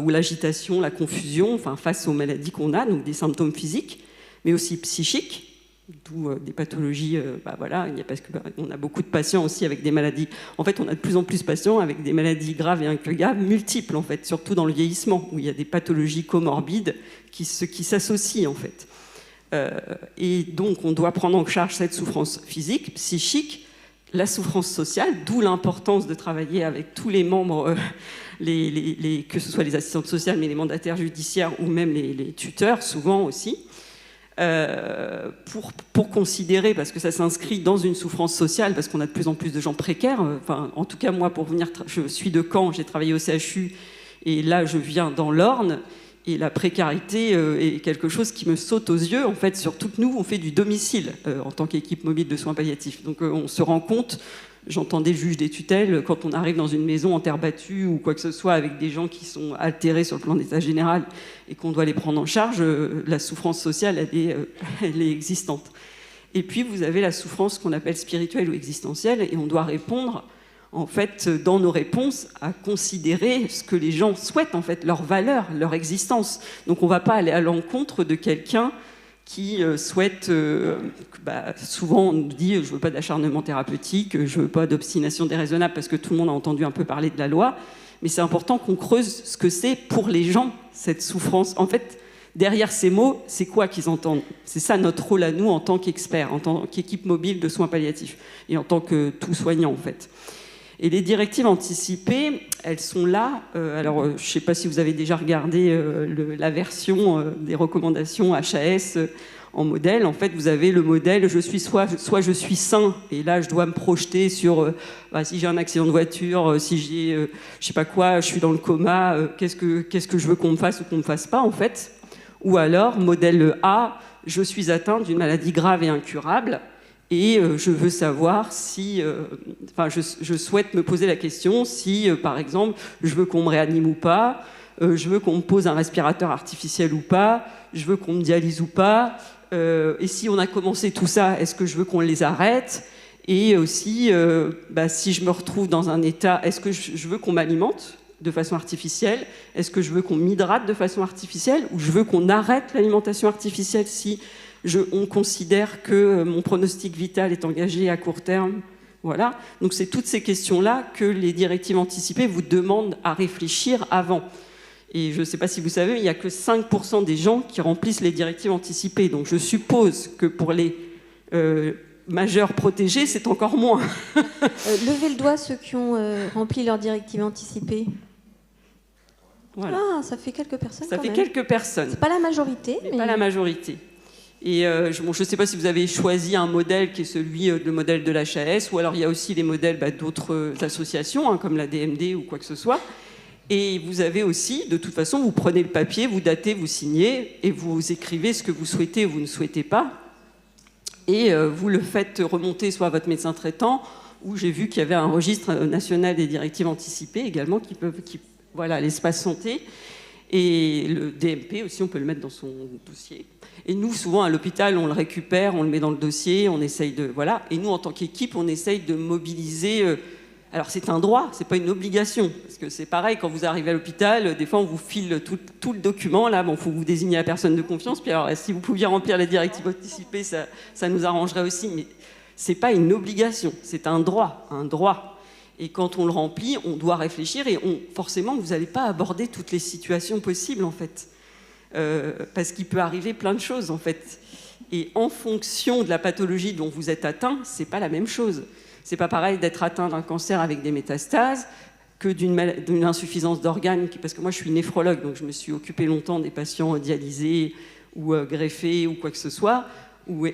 S5: l'agitation, la confusion, enfin, face aux maladies qu'on a, donc des symptômes physiques, mais aussi psychiques, d'où des pathologies, parce qu'on a beaucoup de patients aussi avec des maladies. En fait, on a de plus en plus de patients avec des maladies graves et incurables, multiples en fait, surtout dans le vieillissement, où il y a des pathologies comorbides qui s'associent en fait. Et donc, on doit prendre en charge cette souffrance physique, psychique, la souffrance sociale, d'où l'importance de travailler avec tous les membres, que ce soit les assistantes sociales, mais les mandataires judiciaires ou même les tuteurs, souvent aussi. Pour considérer, parce que ça s'inscrit dans une souffrance sociale, parce qu'on a de plus en plus de gens précaires. Enfin, en tout cas, moi, je suis de Caen, j'ai travaillé au CHU, et là, je viens dans l'Orne, et la précarité est quelque chose qui me saute aux yeux. En fait, surtout que nous, on fait du domicile en tant qu'équipe mobile de soins palliatifs. Donc, on se rend compte. J'entends des juges des tutelles, quand on arrive dans une maison en terre battue ou quoi que ce soit avec des gens qui sont altérés sur le plan d'état général et qu'on doit les prendre en charge, la souffrance sociale, elle est existante. Et puis, vous avez la souffrance qu'on appelle spirituelle ou existentielle, et on doit répondre, en fait, dans nos réponses, à considérer ce que les gens souhaitent, en fait, leur valeur, leur existence. Donc, on ne va pas aller à l'encontre de quelqu'un qui souhaite, souvent on nous dit je ne veux pas d'acharnement thérapeutique, je ne veux pas d'obstination déraisonnable, parce que tout le monde a entendu un peu parler de la loi, mais c'est important qu'on creuse ce que c'est pour les gens, cette souffrance. En fait, derrière ces mots, c'est quoi qu'ils entendent? C'est ça notre rôle à nous en tant qu'experts, en tant qu'équipe mobile de soins palliatifs, et en tant que tout soignant en fait. Et les directives anticipées, elles sont là. Alors, je ne sais pas si vous avez déjà regardé la version des recommandations HAS en modèle. En fait, vous avez le modèle, soit je suis sain, et là, je dois me projeter sur si j'ai un accident de voiture, si j'ai, je ne sais pas quoi, je suis dans le coma, qu'est-ce que je veux qu'on me fasse ou qu'on ne me fasse pas, en fait. Ou alors, modèle A, je suis atteint d'une maladie grave et incurable. Et je veux savoir si... je souhaite me poser la question si, par exemple, je veux qu'on me réanime ou pas, je veux qu'on me pose un respirateur artificiel ou pas, je veux qu'on me dialyse ou pas, et si on a commencé tout ça, est-ce que je veux qu'on les arrête? Et aussi, si je me retrouve dans un état, est-ce que je veux qu'on m'alimente de façon artificielle? Est-ce que je veux qu'on m'hydrate de façon artificielle? Ou je veux qu'on arrête l'alimentation artificielle si... on considère que mon pronostic vital est engagé à court terme. Voilà. Donc c'est toutes ces questions-là que les directives anticipées vous demandent à réfléchir avant. Et je ne sais pas si vous savez, il n'y a que 5% des gens qui remplissent les directives anticipées. Donc je suppose que pour les majeurs protégés, c'est encore moins.
S3: Levez le doigt ceux qui ont rempli leurs directives anticipées. Voilà. Ah, ça fait quelques personnes.
S5: Ça fait quelques personnes.
S3: C'est pas la majorité.
S5: Mais pas la majorité. Et je ne sais pas si vous avez choisi un modèle qui est celui, le modèle de l'HAS, ou alors il y a aussi les modèles d'autres associations, comme la DMD ou quoi que ce soit. Et vous avez aussi, de toute façon, vous prenez le papier, vous datez, vous signez, et vous écrivez ce que vous souhaitez ou vous ne souhaitez pas. Et vous le faites remonter soit à votre médecin traitant, ou j'ai vu qu'il y avait un registre national des directives anticipées également, voilà, l'espace santé. Et le DMP aussi, on peut le mettre dans son dossier. Et nous, souvent, à l'hôpital, on le récupère, on le met dans le dossier, on essaye de... Voilà. Et nous, en tant qu'équipe, on essaye de mobiliser... Alors, c'est un droit, c'est pas une obligation. Parce que c'est pareil, quand vous arrivez à l'hôpital, des fois, on vous file tout le document. Là, il faut vous désigner la personne de confiance. Puis alors, si vous pouviez remplir les directives anticipées, ça nous arrangerait aussi. Mais c'est pas une obligation, c'est un droit. Et quand on le remplit, on doit réfléchir et forcément, vous n'allez pas aborder toutes les situations possibles, en fait. Parce qu'il peut arriver plein de choses, en fait. Et en fonction de la pathologie dont vous êtes atteint, c'est pas la même chose. C'est pas pareil d'être atteint d'un cancer avec des métastases que d'une insuffisance d'organes, parce que moi je suis néphrologue, donc je me suis occupée longtemps des patients dialysés ou greffés ou quoi que ce soit.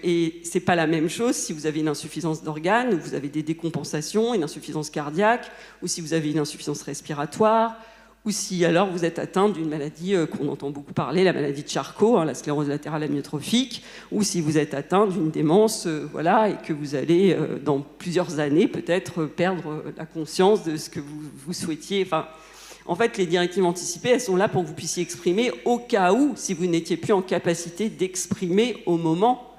S5: Et c'est pas la même chose si vous avez une insuffisance d'organes, ou vous avez des décompensations, une insuffisance cardiaque, ou si vous avez une insuffisance respiratoire, ou si alors vous êtes atteint d'une maladie qu'on entend beaucoup parler, la maladie de Charcot, la sclérose latérale amyotrophique, ou si vous êtes atteint d'une démence, voilà, et que vous allez, dans plusieurs années, peut-être perdre la conscience de ce que vous souhaitiez. Enfin, en fait, les directives anticipées, elles sont là pour que vous puissiez exprimer au cas où, si vous n'étiez plus en capacité d'exprimer au moment.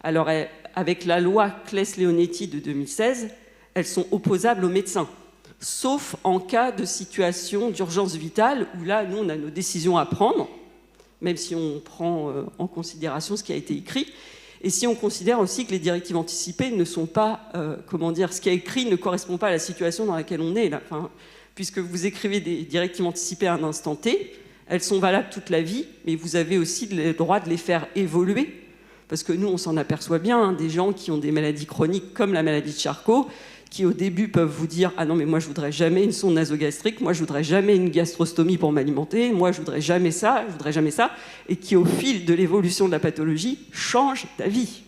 S5: Alors, avec la loi Claes-Leonetti de 2016, elles sont opposables aux médecins, sauf en cas de situation d'urgence vitale, où là, nous, on a nos décisions à prendre, même si on prend en considération ce qui a été écrit, et si on considère aussi que les directives anticipées ne sont pas, ce qui est écrit ne correspond pas à la situation dans laquelle on est, là. Enfin, puisque vous écrivez des directives anticipées à un instant T, elles sont valables toute la vie, mais vous avez aussi le droit de les faire évoluer. Parce que nous, on s'en aperçoit bien, hein, des gens qui ont des maladies chroniques comme la maladie de Charcot, qui au début peuvent vous dire « Ah non, mais moi je voudrais jamais une sonde nasogastrique, moi je voudrais jamais une gastrostomie pour m'alimenter, moi je voudrais jamais ça, et qui au fil de l'évolution de la pathologie changent d'avis.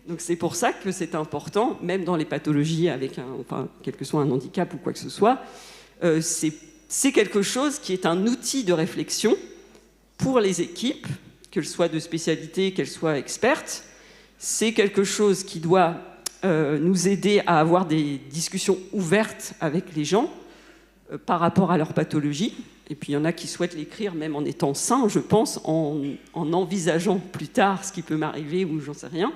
S5: Donc c'est pour ça que c'est important, même dans les pathologies avec quel que soit un handicap ou quoi que ce soit, c'est quelque chose qui est un outil de réflexion pour les équipes, qu'elles soient de spécialité, qu'elles soient expertes. C'est quelque chose qui doit nous aider à avoir des discussions ouvertes avec les gens par rapport à leur pathologie. Et puis il y en a qui souhaitent l'écrire même en étant sain, je pense, en envisageant plus tard ce qui peut m'arriver ou j'en sais rien.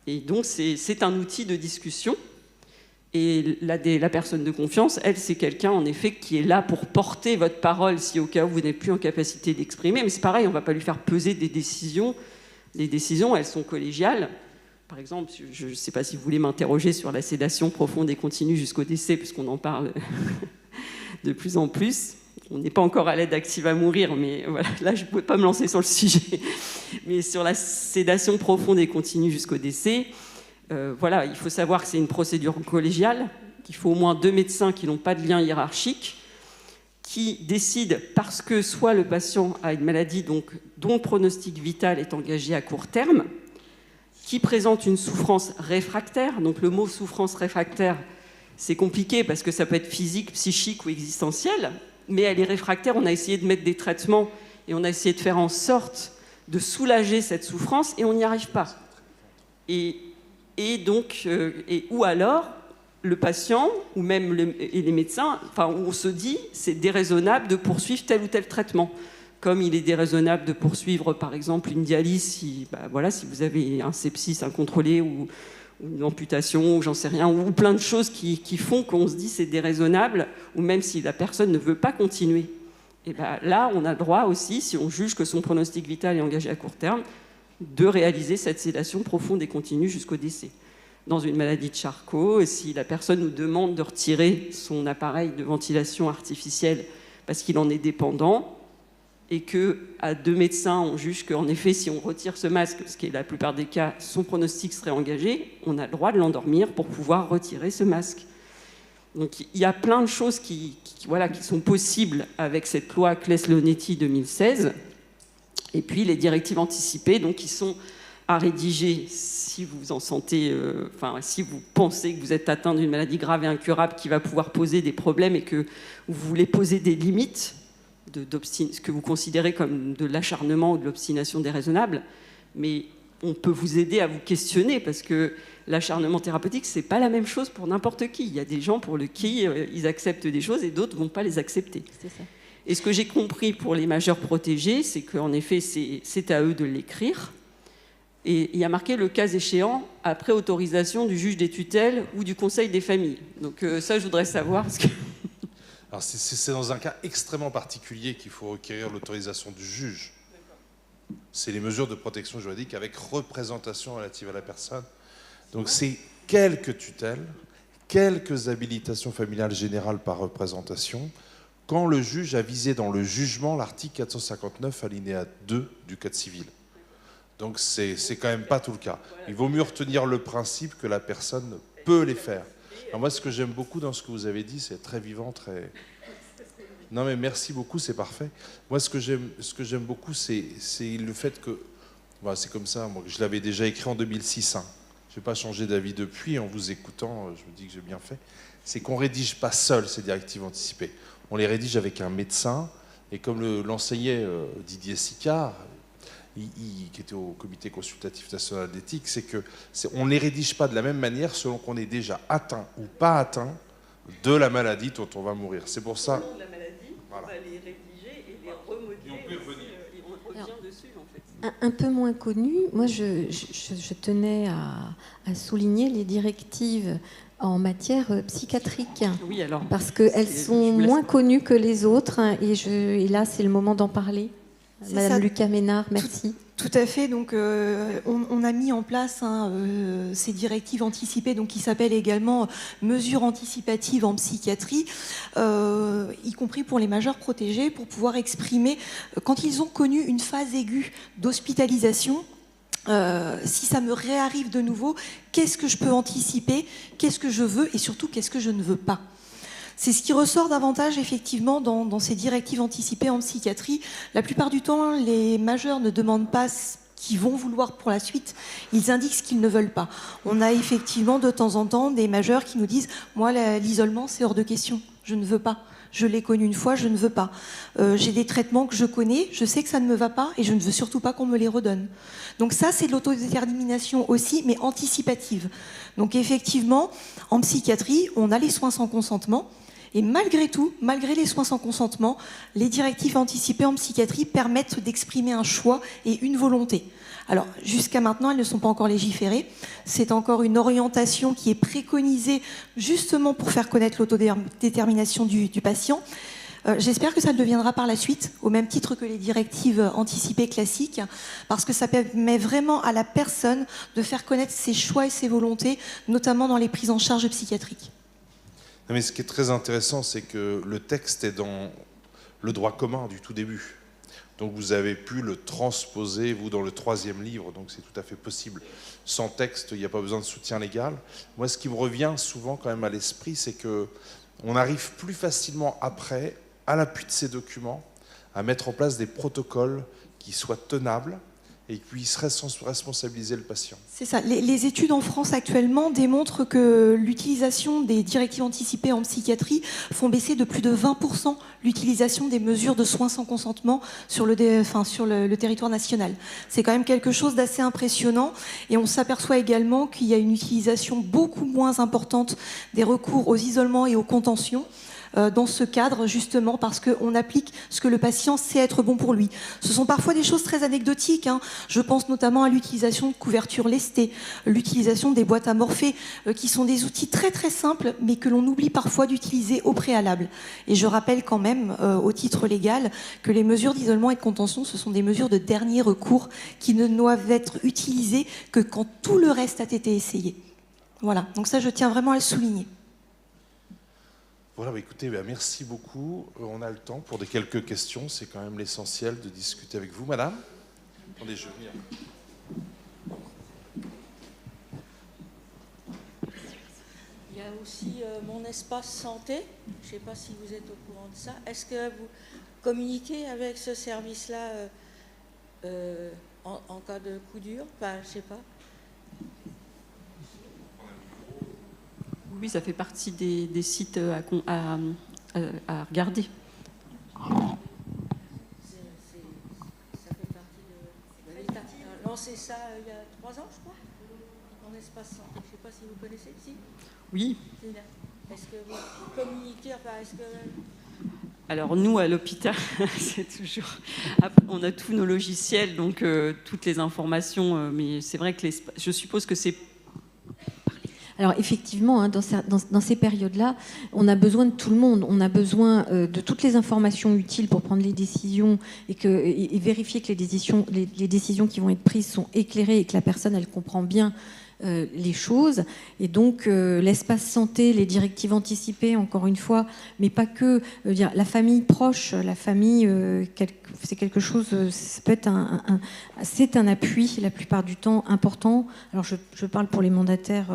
S5: Et donc c'est un outil de discussion. Et la personne de confiance, elle, c'est quelqu'un, en effet, qui est là pour porter votre parole si au cas où vous n'êtes plus en capacité d'exprimer. Mais c'est pareil, on ne va pas lui faire peser des décisions. Les décisions, elles sont collégiales. Par exemple, je ne sais pas si vous voulez m'interroger sur la sédation profonde et continue jusqu'au décès, puisqu'on en parle de plus en plus. On n'est pas encore à l'aide active à mourir, mais voilà, là, je ne pouvais pas me lancer sur le sujet. Mais sur la sédation profonde et continue jusqu'au décès, voilà, il faut savoir que c'est une procédure collégiale, qu'il faut au moins 2 médecins qui n'ont pas de lien hiérarchique, qui décident parce que soit le patient a une maladie dont le pronostic vital est engagé à court terme, qui présente une souffrance réfractaire. Donc le mot souffrance réfractaire, c'est compliqué parce que ça peut être physique, psychique ou existentielle, mais elle est réfractaire. On a essayé de mettre des traitements et on a essayé de faire en sorte de soulager cette souffrance et on n'y arrive pas. Ou alors, le patient, ou même les médecins, on se dit c'est déraisonnable de poursuivre tel ou tel traitement. Comme il est déraisonnable de poursuivre, par exemple, une dialyse si vous avez un sepsis incontrôlé ou une amputation, ou j'en sais rien, ou plein de choses qui font qu'on se dit c'est déraisonnable, ou même si la personne ne veut pas continuer. Et là, on a le droit aussi, si on juge que son pronostic vital est engagé à court terme, de réaliser cette sédation profonde et continue jusqu'au décès. Dans une maladie de Charcot, si la personne nous demande de retirer son appareil de ventilation artificielle parce qu'il en est dépendant, et qu'à 2 médecins, on juge qu'en effet, si on retire ce masque, ce qui est la plupart des cas, son pronostic serait engagé, on a le droit de l'endormir pour pouvoir retirer ce masque. Donc il y a plein de choses qui sont possibles avec cette loi Claes-Leonetti 2016. Et puis les directives anticipées, donc, qui sont à rédiger si vous en sentez, si vous pensez que vous êtes atteint d'une maladie grave et incurable qui va pouvoir poser des problèmes et que vous voulez poser des limites, ce que vous considérez comme de l'acharnement ou de l'obstination déraisonnable. Mais on peut vous aider à vous questionner parce que l'acharnement thérapeutique, c'est pas la même chose pour n'importe qui. Il y a des gens pour qui ils acceptent des choses et d'autres vont pas les accepter.
S2: C'est ça.
S5: Et ce que j'ai compris pour les majeurs protégés, c'est qu'en effet, c'est à eux de l'écrire. Et il y a marqué le cas échéant après autorisation du juge des tutelles ou du conseil des familles. Donc ça, je voudrais savoir. Parce que...
S1: Alors c'est dans un cas extrêmement particulier qu'il faut requérir l'autorisation du juge. C'est les mesures de protection juridique avec représentation relative à la personne. Donc c'est quelques tutelles, quelques habilitations familiales générales par représentation, quand le juge a visé dans le jugement l'article 459 alinéa 2 du Code civil. Donc c'est quand même pas tout le cas. Il vaut mieux retenir le principe que la personne peut les faire. Alors moi, ce que j'aime beaucoup dans ce que vous avez dit, c'est très vivant, très... Non mais merci beaucoup, c'est parfait. Moi, ce que j'aime beaucoup, c'est le fait que... Bah, c'est comme ça, moi, je l'avais déjà écrit en 2006. Hein. Je n'ai pas changé d'avis depuis. En vous écoutant, je me dis que j'ai bien fait. C'est qu'on ne rédige pas seul ces directives anticipées. On les rédige avec un médecin. Et comme l'enseignait Didier Sicard, qui était au comité consultatif national d'éthique, c'est qu'on ne les rédige pas de la même manière selon qu'on est déjà atteint ou pas atteint de la maladie dont on va mourir. C'est pour ça...
S5: Selon la maladie, voilà. On va les rédiger et les remodeler. Et on peut revenir. Et on revient dessus, en fait.
S3: Un peu moins connu, moi je tenais à souligner les directives en matière psychiatrique.
S5: Oui, alors.
S3: Parce qu'elles sont moins connues que les autres. Et là, c'est le moment d'en parler. Madame Lucas Ménard, merci.
S6: Tout à fait. Donc, on a mis en place ces directives anticipées, donc qui s'appellent également mesures anticipatives en psychiatrie, y compris pour les majeurs protégés, pour pouvoir exprimer quand ils ont connu une phase aiguë d'hospitalisation. Si ça me réarrive de nouveau, qu'est-ce que je peux anticiper, qu'est-ce que je veux et surtout qu'est-ce que je ne veux pas. C'est ce qui ressort davantage effectivement dans ces directives anticipées en psychiatrie. La plupart du temps, les majeurs ne demandent pas ce qu'ils vont vouloir pour la suite, ils indiquent ce qu'ils ne veulent pas. On a effectivement de temps en temps des majeurs qui nous disent « Moi, l'isolement, c'est hors de question, je ne veux pas. Je l'ai connu une fois, je ne veux pas. J'ai des traitements que je connais, je sais que ça ne me va pas et je ne veux surtout pas qu'on me les redonne. » Donc ça, c'est de l'autodétermination aussi, mais anticipative. Donc effectivement, en psychiatrie, on a les soins sans consentement. Et malgré tout, malgré les soins sans consentement, les directives anticipées en psychiatrie permettent d'exprimer un choix et une volonté. Alors, jusqu'à maintenant, elles ne sont pas encore légiférées. C'est encore une orientation qui est préconisée justement pour faire connaître l'autodétermination du patient. J'espère que ça le deviendra par la suite, au même titre que les directives anticipées classiques, parce que ça permet vraiment à la personne de faire connaître ses choix et ses volontés, notamment dans les prises en charge psychiatriques.
S1: Mais ce qui est très intéressant, c'est que le texte est dans le droit commun du tout début. Donc vous avez pu le transposer, vous, dans le 3e livre, donc c'est tout à fait possible. Sans texte, il n'y a pas besoin de soutien légal. Moi, ce qui me revient souvent quand même à l'esprit, c'est qu'on arrive plus facilement après, à l'appui de ces documents, à mettre en place des protocoles qui soient tenables, et qui puisse responsabiliser le patient.
S6: C'est ça. Les études en France actuellement démontrent que l'utilisation des directives anticipées en psychiatrie font baisser de plus de 20% l'utilisation des mesures de soins sans consentement sur le territoire national. C'est quand même quelque chose d'assez impressionnant et on s'aperçoit également qu'il y a une utilisation beaucoup moins importante des recours aux isolements et aux contentions dans ce cadre, justement parce qu'on applique ce que le patient sait être bon pour lui. Ce sont parfois des choses très anecdotiques. Je pense notamment à l'utilisation de couvertures lestées, l'utilisation des boîtes à morphée, qui sont des outils très très simples, mais que l'on oublie parfois d'utiliser au préalable. Et je rappelle quand même, au titre légal, que les mesures d'isolement et de contention, ce sont des mesures de dernier recours qui ne doivent être utilisées que quand tout le reste a été essayé. Voilà, donc ça je tiens vraiment à le souligner.
S1: Voilà, écoutez, merci beaucoup. On a le temps pour quelques questions. C'est quand même l'essentiel de discuter avec vous, madame. Attendez, je vais venir.
S7: Il y a aussi mon espace santé. Je ne sais pas si vous êtes au courant de ça. Est-ce que vous communiquez avec ce service-là en cas de coup dur? Enfin, je ne sais pas.
S5: Oui, ça fait partie des sites à regarder.
S7: Ça fait partie de... Vous avez lancé ça il y a 3 ans, je crois, en espace santé. Je ne sais pas si vous connaissez, si?
S5: Oui.
S7: Est-ce que vous communiquez, enfin, est-ce que...
S5: Alors nous, à l'hôpital, c'est toujours... On a tous nos logiciels, donc toutes les informations, mais c'est vrai que je suppose que c'est...
S3: Alors effectivement, dans ces périodes-là, on a besoin de tout le monde. On a besoin de toutes les informations utiles pour prendre les décisions et vérifier que les décisions qui vont être prises sont éclairées et que la personne, elle comprend bien les choses. Et donc, l'espace santé, les directives anticipées, encore une fois, mais pas que. Dire, la famille proche, la famille, c'est quelque chose, ça peut être c'est un appui, la plupart du temps, important. Alors, je parle pour les mandataires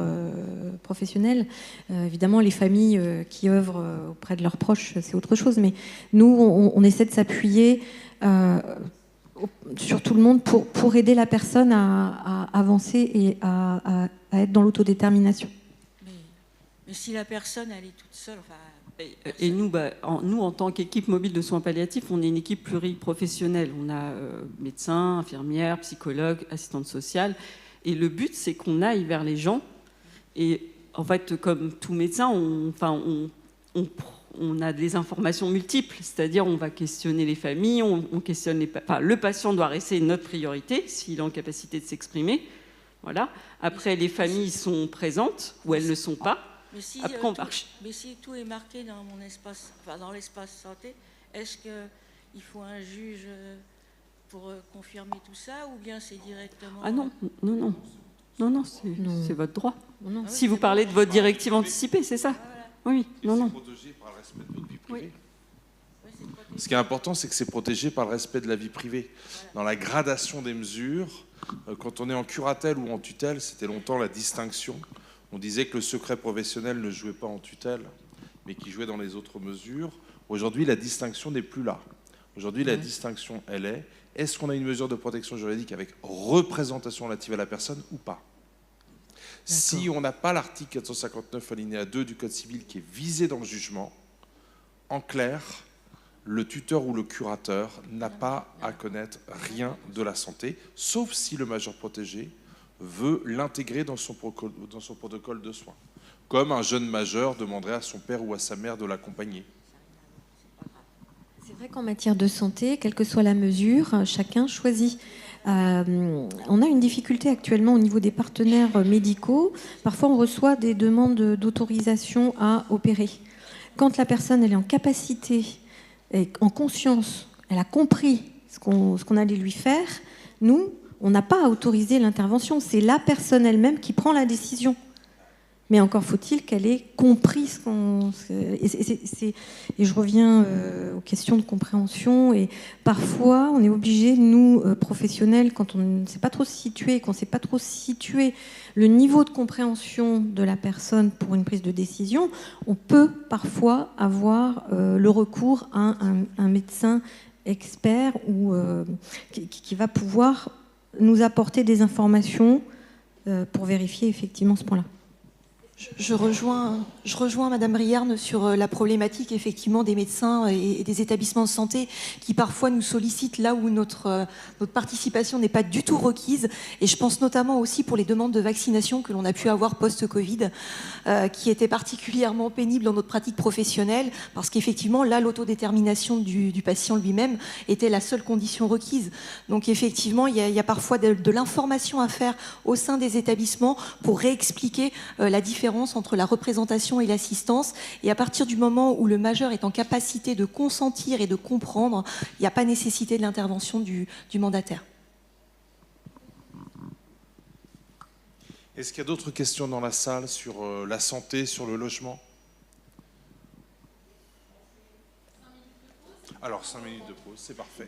S3: professionnels. Évidemment, les familles qui œuvrent auprès de leurs proches, c'est autre chose. Mais nous, on essaie de s'appuyer sur tout le monde pour aider la personne à avancer et à être dans l'autodétermination.
S7: Mais si la personne, elle est toute seule... Enfin,
S5: et nous, nous, en tant qu'équipe mobile de soins palliatifs, on est une équipe pluriprofessionnelle. On a médecins, infirmières, psychologues, assistantes sociales. Et le but, c'est qu'on aille vers les gens. Et en fait, comme tout médecin, on a des informations multiples, c'est-à-dire on va questionner les familles, on questionne le patient doit rester notre priorité s'il est en capacité de s'exprimer. Voilà. Après, les familles sont présentes ou elles ne sont pas.
S7: Mais si,
S5: Après, on marche.
S7: Mais si tout est marqué dans mon espace, enfin dans l'espace santé, est-ce qu'il faut un juge pour confirmer tout ça, ou bien c'est directement...
S5: Ah non, c'est votre droit.
S3: Non.
S5: Si vous parlez de votre directive anticipée, c'est ça.
S7: Voilà.
S5: Oui, non.
S1: Protégé par le respect de votre vie privée.
S7: Oui.
S1: Ce qui est important, c'est que c'est protégé par le respect de la vie privée. Dans la gradation des mesures, quand on est en curatelle ou en tutelle, c'était longtemps la distinction. On disait que le secret professionnel ne jouait pas en tutelle, mais qu'il jouait dans les autres mesures. Aujourd'hui, la distinction n'est plus là. Aujourd'hui, la distinction, elle est, est-ce qu'on a une mesure de protection juridique avec représentation relative à la personne ou pas ? Si on n'a pas l'article 459 alinéa 2 du Code civil qui est visé dans le jugement, en clair, le tuteur ou le curateur n'a pas à connaître rien de la santé, sauf si le majeur protégé veut l'intégrer dans son protocole de soins, comme un jeune majeur demanderait à son père ou à sa mère de l'accompagner.
S3: C'est vrai qu'en matière de santé, quelle que soit la mesure, chacun choisit. On a une difficulté actuellement au niveau des partenaires médicaux. Parfois, on reçoit des demandes d'autorisation à opérer. Quand la personne elle est en capacité, en conscience, elle a compris ce qu'on allait lui faire, nous, on n'a pas à autoriser l'intervention. C'est la personne elle-même qui prend la décision. Mais encore faut-il qu'elle ait compris ce qu'on... Et je reviens aux questions de compréhension. Et parfois, on est obligé, nous, professionnels, quand on ne sait pas trop se situer, qu'on ne sait pas trop situer le niveau de compréhension de la personne pour une prise de décision, on peut parfois avoir le recours à un médecin expert ou qui va pouvoir nous apporter des informations pour vérifier effectivement ce point-là.
S6: Je rejoins Madame Briarne sur la problématique effectivement des médecins et des établissements de santé qui parfois nous sollicitent là où notre participation n'est pas du tout requise. Et je pense notamment aussi pour les demandes de vaccination que l'on a pu avoir post-Covid, qui étaient particulièrement pénibles dans notre pratique professionnelle, parce qu'effectivement là l'autodétermination du patient lui-même était la seule condition requise. Donc effectivement il y a parfois de l'information à faire au sein des établissements pour réexpliquer la différence entre la représentation et l'assistance. Et à partir du moment où le majeur est en capacité de consentir et de comprendre, il n'y a pas nécessité de l'intervention du mandataire.
S1: Est-ce qu'il y a d'autres questions dans la salle sur la santé, sur le logement ? Alors, 5 minutes de pause, c'est parfait.